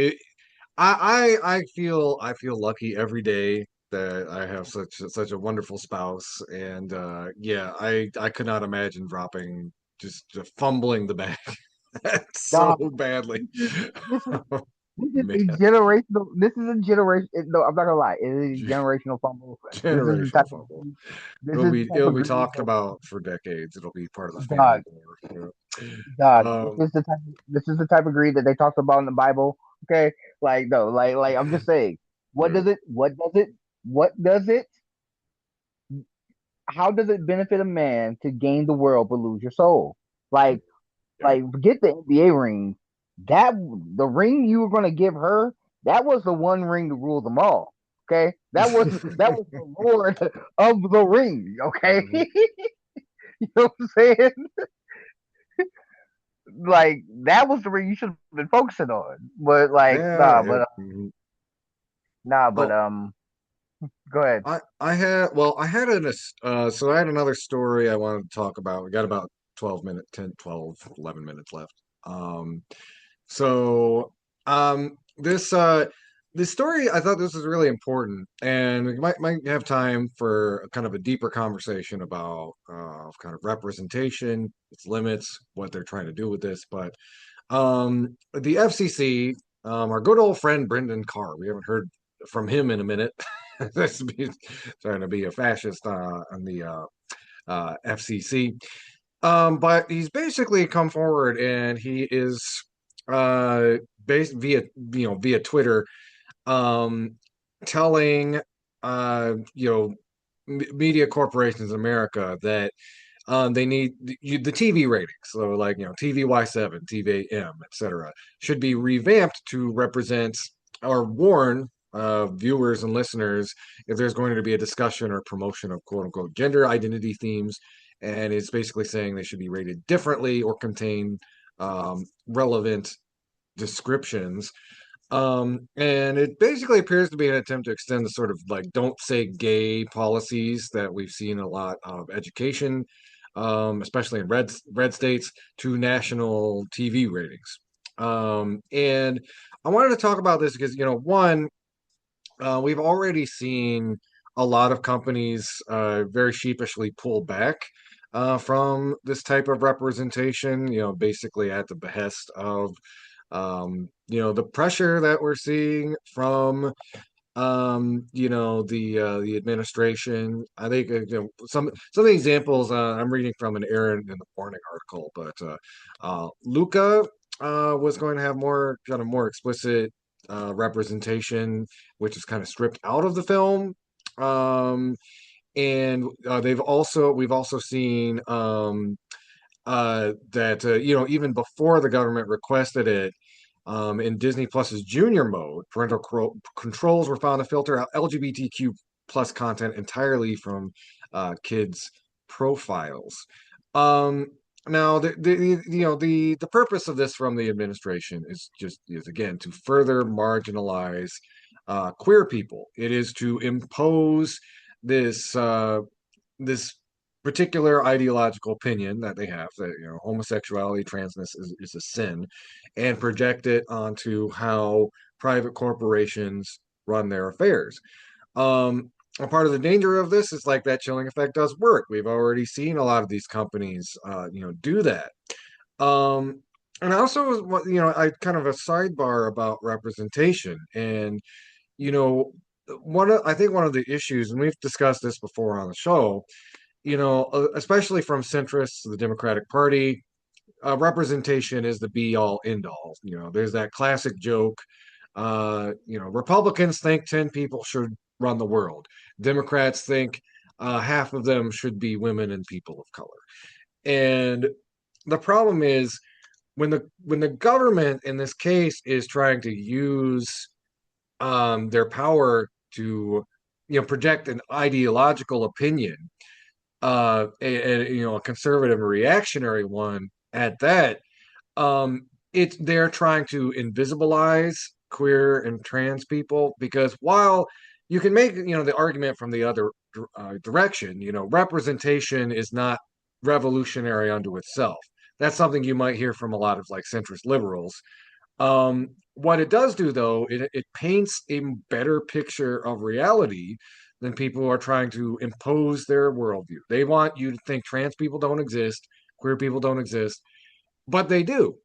I feel lucky every day that I have such a wonderful spouse, and yeah, I could not imagine dropping just fumbling the bag so Dog, badly. this is Oh, this is man, a generational. This is a generation. No, I'm not gonna lie. It is a generational fumble. This is the generational type of fumble. this It'll is the be type it'll of be greed talked that about for decades. It'll be part of the family dog lore. dog. Yeah. This is the type of greed that they talked about in the Bible. Okay, like no, like I'm just saying. What Uh, does it? What does it? What does it? How does it benefit a man to gain the world but lose your soul? Like yeah. Like, forget the NBA ring. The ring you were gonna give her, that was the one ring to rule them all. Okay, that was the Lord of the Ring. Okay, Mhm. you know what I'm saying? Like that was the ring you should have been focusing on. But like, Yeah. nah, Yeah. but Mhm. nah, but Well, go ahead. so I had another story I wanted to talk about. We got about 12 minutes, 10, 12, 11 minutes left. Um, so this story, I thought this was really important, and we might have time for kind of a deeper conversation about kind of representation, its limits, what they're trying to do with this. But the FCC, our good old friend Brendan Carr, we haven't heard from him in a minute. This is trying to be a fascist on the FCC. But he's basically come forward and he is based via Twitter, um, telling media corporations in America that they need the TV ratings. So, like, TVY7, TVAM, etc., should be revamped to represent or warn viewers and listeners if there's going to be a discussion or promotion of quote unquote gender identity themes. And it's basically saying they should be rated differently or contain relevant descriptions. And it basically appears to be an attempt to extend the sort of like don't say gay policies that we've seen in a lot of education, especially in red states, to national TV ratings. And I wanted to talk about this because, one, we've already seen a lot of companies very sheepishly pull back from this type of representation, basically at the behest of the pressure that we're seeing from the administration. I think some of the examples I'm reading from an Aaron in the Morning article, but Luca was going to have more kind of more explicit representation, which is kind of stripped out of the film. Um, and we've also seen that even before the government requested it, in Disney Plus's Junior mode, controls were found to filter out LGBTQ plus content entirely from kids' profiles. Um, Now, the purpose of this from the administration is again to further marginalize queer people. It is to impose this particular ideological opinion that they have that homosexuality, transness is a sin, and project it onto how private corporations run their affairs. A part of the danger of this is like that chilling effect does work. We've already seen a lot of these companies, do that. Um, and I also, I kind of a sidebar about representation, and you know, I think one of the issues, and we've discussed this before on the show, especially from centrists to the Democratic Party, representation is the be all end all. There's that classic joke. Republicans think 10 people should run the world. Democrats think half of them should be women and people of color. And the problem is when the government in this case is trying to use their power to project an ideological opinion, a conservative reactionary one at that, they're trying to invisibilize queer and trans people, because while you can make the argument from the other direction, representation is not revolutionary unto itself. That's something you might hear from a lot of like centrist liberals. What it does do, though, it paints a better picture of reality than people who are trying to impose their worldview. They want you to think trans people don't exist, queer people don't exist, but they do.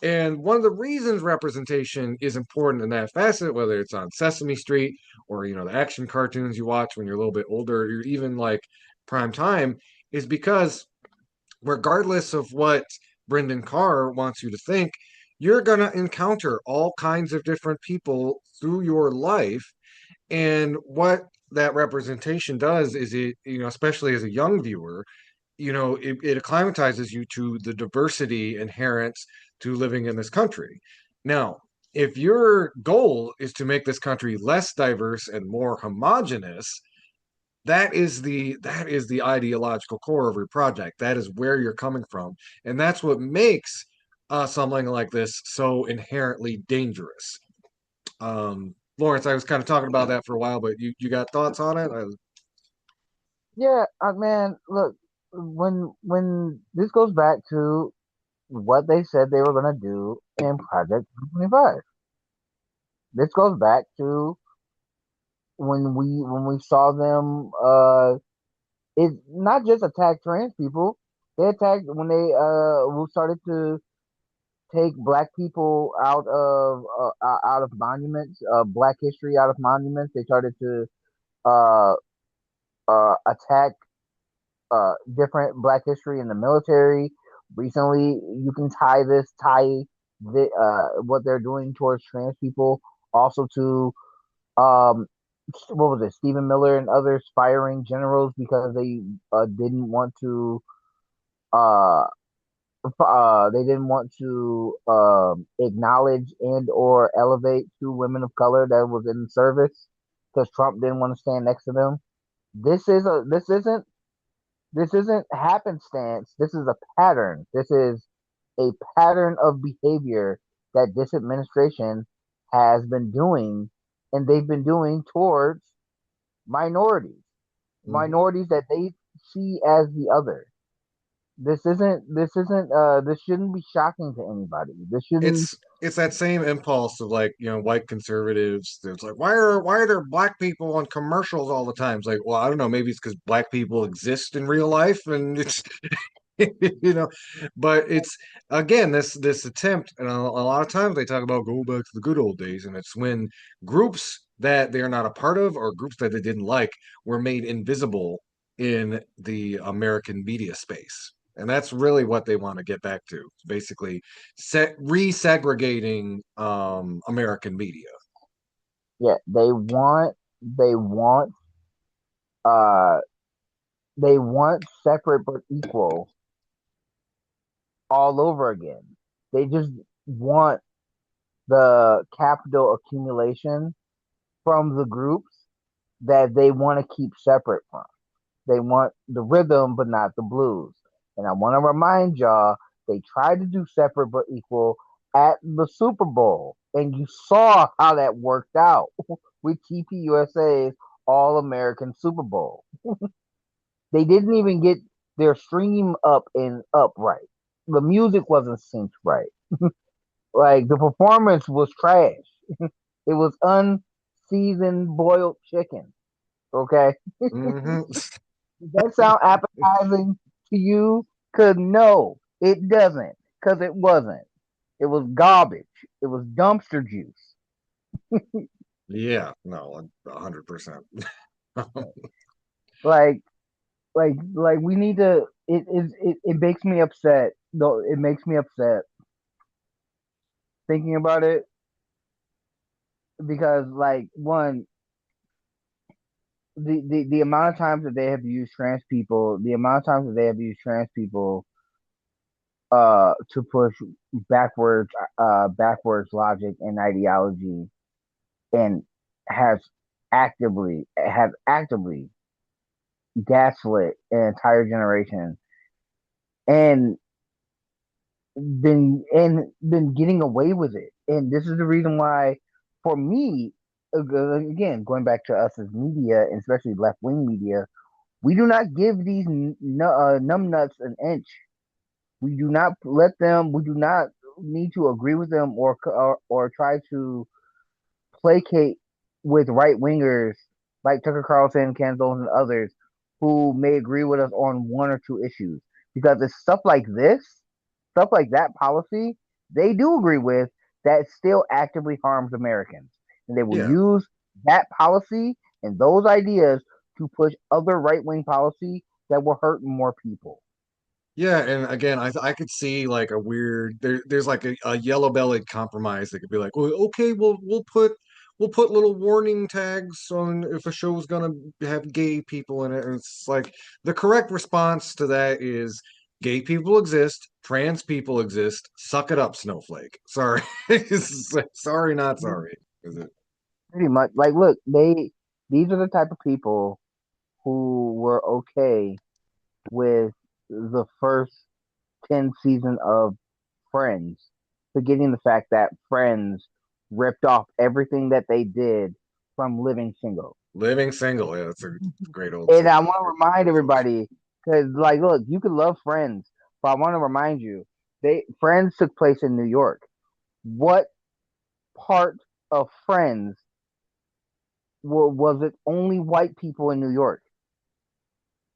And one of the reasons representation is important in that facet, whether it's on Sesame Street or the action cartoons you watch when you're a little bit older, or even like prime time, is because regardless of what Brendan Carr wants you to think, you're going to encounter all kinds of different people through your life. And what that representation does is especially as a young viewer, it acclimatizes you to the diversity inherent to living in this country. Now, if your goal is to make this country less diverse and more homogenous, that is the ideological core of your project. That is where you're coming from, and that's what makes something like this so inherently dangerous. Lawrence, I was kind of talking about that for a while, but you got thoughts on it? Yeah, man, look, when this goes back to what they said they were gonna do in Project 25. This goes back to when we saw them it not just attack trans people. They attacked when they started to take black people out of monuments, black history out of monuments. They started to uh attack different black history in the military. Recently, you can tie what they're doing towards trans people also to um what was it, Stephen Miller and others firing generals because didn't want to uh they didn't want to acknowledge and or elevate two women of color that was in service because Trump didn't want to stand next to them. This isn't happenstance. This is a pattern. This is a pattern of behavior that this administration has been doing, and they've been doing towards minorities, Mhm. minorities that they see as the other. This shouldn't be shocking to anybody. This shouldn't. It's that same impulse of like white conservatives. It's like why are there black people on commercials all the time? It's like, well, I don't know, maybe it's because black people exist in real life, and it's you know but it's again this attempt, and a lot of times they talk about go back to the good old days, and it's when groups that they're not a part of or groups that they didn't like were made invisible in the American media space. And that's really what they want to get back to, basically resegregating American media. Yeah, uh they want separate but equal all over again. They just want the capital accumulation from the groups that they want to keep separate from. They want the rhythm, but not the blues. And I want to remind y'all, they tried to do separate but equal at the Super Bowl. And you saw how that worked out with TPUSA's All American Super Bowl. They didn't even get their stream up and upright. The music wasn't synced right. Like the performance was trash. It was unseasoned boiled chicken. Okay. Hmm. Does that sound appetizing to you? Cause no, it doesn't. Cause it wasn't. It was garbage. It was dumpster juice. Yeah, no, 100%. Like, like we need to. It makes me upset. Though it makes me upset thinking about it because, like, one, the amount of times that they have used trans people, the amount of times that they have used trans people to push backwards backwards logic and ideology, and has actively gaslit an entire generation, and been getting away with it. And this is the reason why, for me, again, going back to us as media, and especially left wing media, we do not give these numbnuts an inch. We do not let them. We do not need to agree with them, or try to placate with right wingers like Tucker Carlson, Campbell, and others who may agree with us on one or two issues. Because it's stuff like this, stuff like that policy, they do agree with, that still actively harms Americans. And they will Yeah. use that policy and those ideas to push other right wing policy that will hurt more people. Yeah, and again, I could see like a weird there's like a yellow bellied compromise that could be like, well, okay, we'll put little warning tags on if a show's gonna have gay people in it. And it's like the correct response to that is gay people exist, trans people exist. Suck it up, snowflake. Sorry, sorry, not sorry. Is it? Pretty much, like, look, these are the type of people who were okay with the first 10 season of Friends, forgetting the fact that Friends ripped off everything that they did from Living Single. Living single, yeah, that's a great old And I saying. want to remind everybody, because, like, look, you can love Friends, but I want to remind you, Friends took place in New York. What part of Friends was it only white people in New York?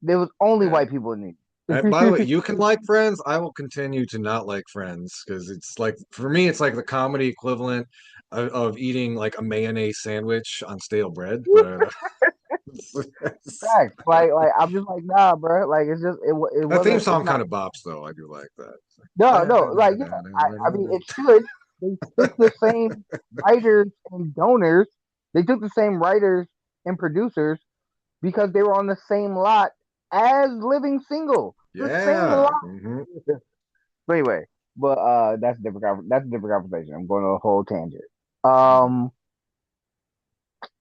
There was only Yeah. white people in New By the way, York. you can like Friends. I will continue to not like Friends because it's like for me, it's like the comedy equivalent of eating like a mayonnaise sandwich on stale bread. But Facts. Like I'm just like, nah, bro. Like it's just it that theme wasn't. It's song not. kind of bops though. I do like that. No, no. Like yeah. I mean, it should. They took the same writers and donors. They took the same writers and producers because they were on the same lot as Living Single. The same Yeah. lot. Hmm. But anyway, but that's a different. That's a different conversation. I'm going on a whole tangent. Hmm. Um.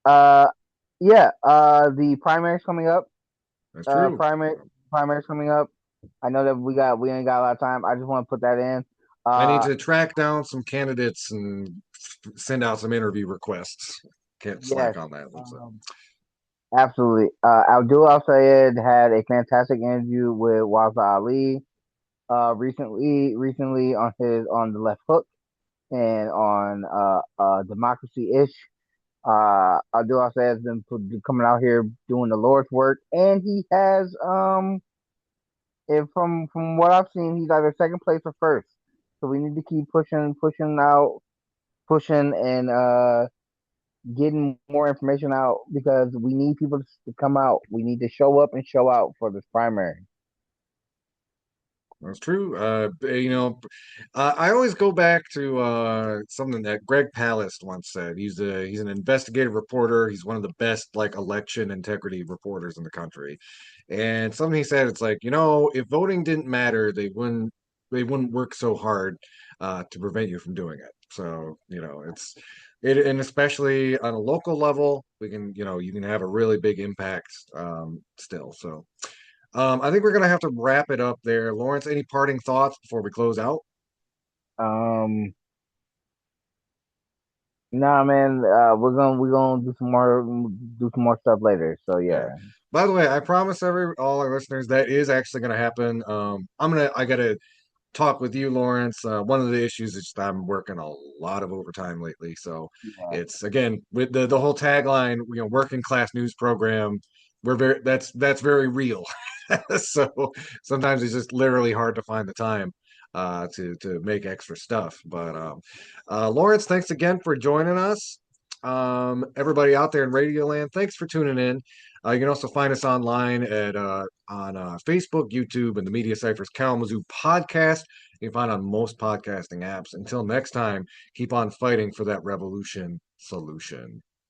Uh. Yeah. The primaries coming up. That's Uh. true. Primary. Primaries coming up. I know that we ain't got a lot of time. I just want to put that in. I need Uh, to track down some candidates and send out some interview requests. Can't yes, slack on that. So. um, absolutely. Abdul Al Sayed had a fantastic interview with Waza Ali. Recently on the left hook and on democracy ish. Abdul Al Sayed has been coming out here doing the Lord's work, and he has if from what I've seen, he's either second place or first. So we need to keep pushing and getting more information out because we need people to come out. We need to show up and show out for this primary. That's true. I always go back to something that Greg Palast once said. He's an investigative reporter. He's one of the best like election integrity reporters in the country. And something he said, it's like, if voting didn't matter, they wouldn't work so hard to prevent you from doing it. So, and especially on a local level, you can have a really big impact still. So I think we're gonna have to wrap it up there. Lawrence, any parting thoughts before we close out? Um, nah, man, we're gonna do some more stuff later. So Yeah. yeah, By the way, I promise all our listeners that is actually gonna happen. I gotta talk with you, Lawrence. One of the issues is that I'm working a lot of overtime lately, so yeah, it's again with the whole tagline, working class news program. That's very real. So sometimes it's just literally hard to find the time to make extra stuff. But Lawrence, thanks again for joining us. Everybody out there in Radioland, thanks for tuning in. You can also find us online at on Facebook, YouTube, and the Media Cyphers Kalamazoo podcast. You can find on most podcasting apps. Until next time, keep on fighting for that revolution solution.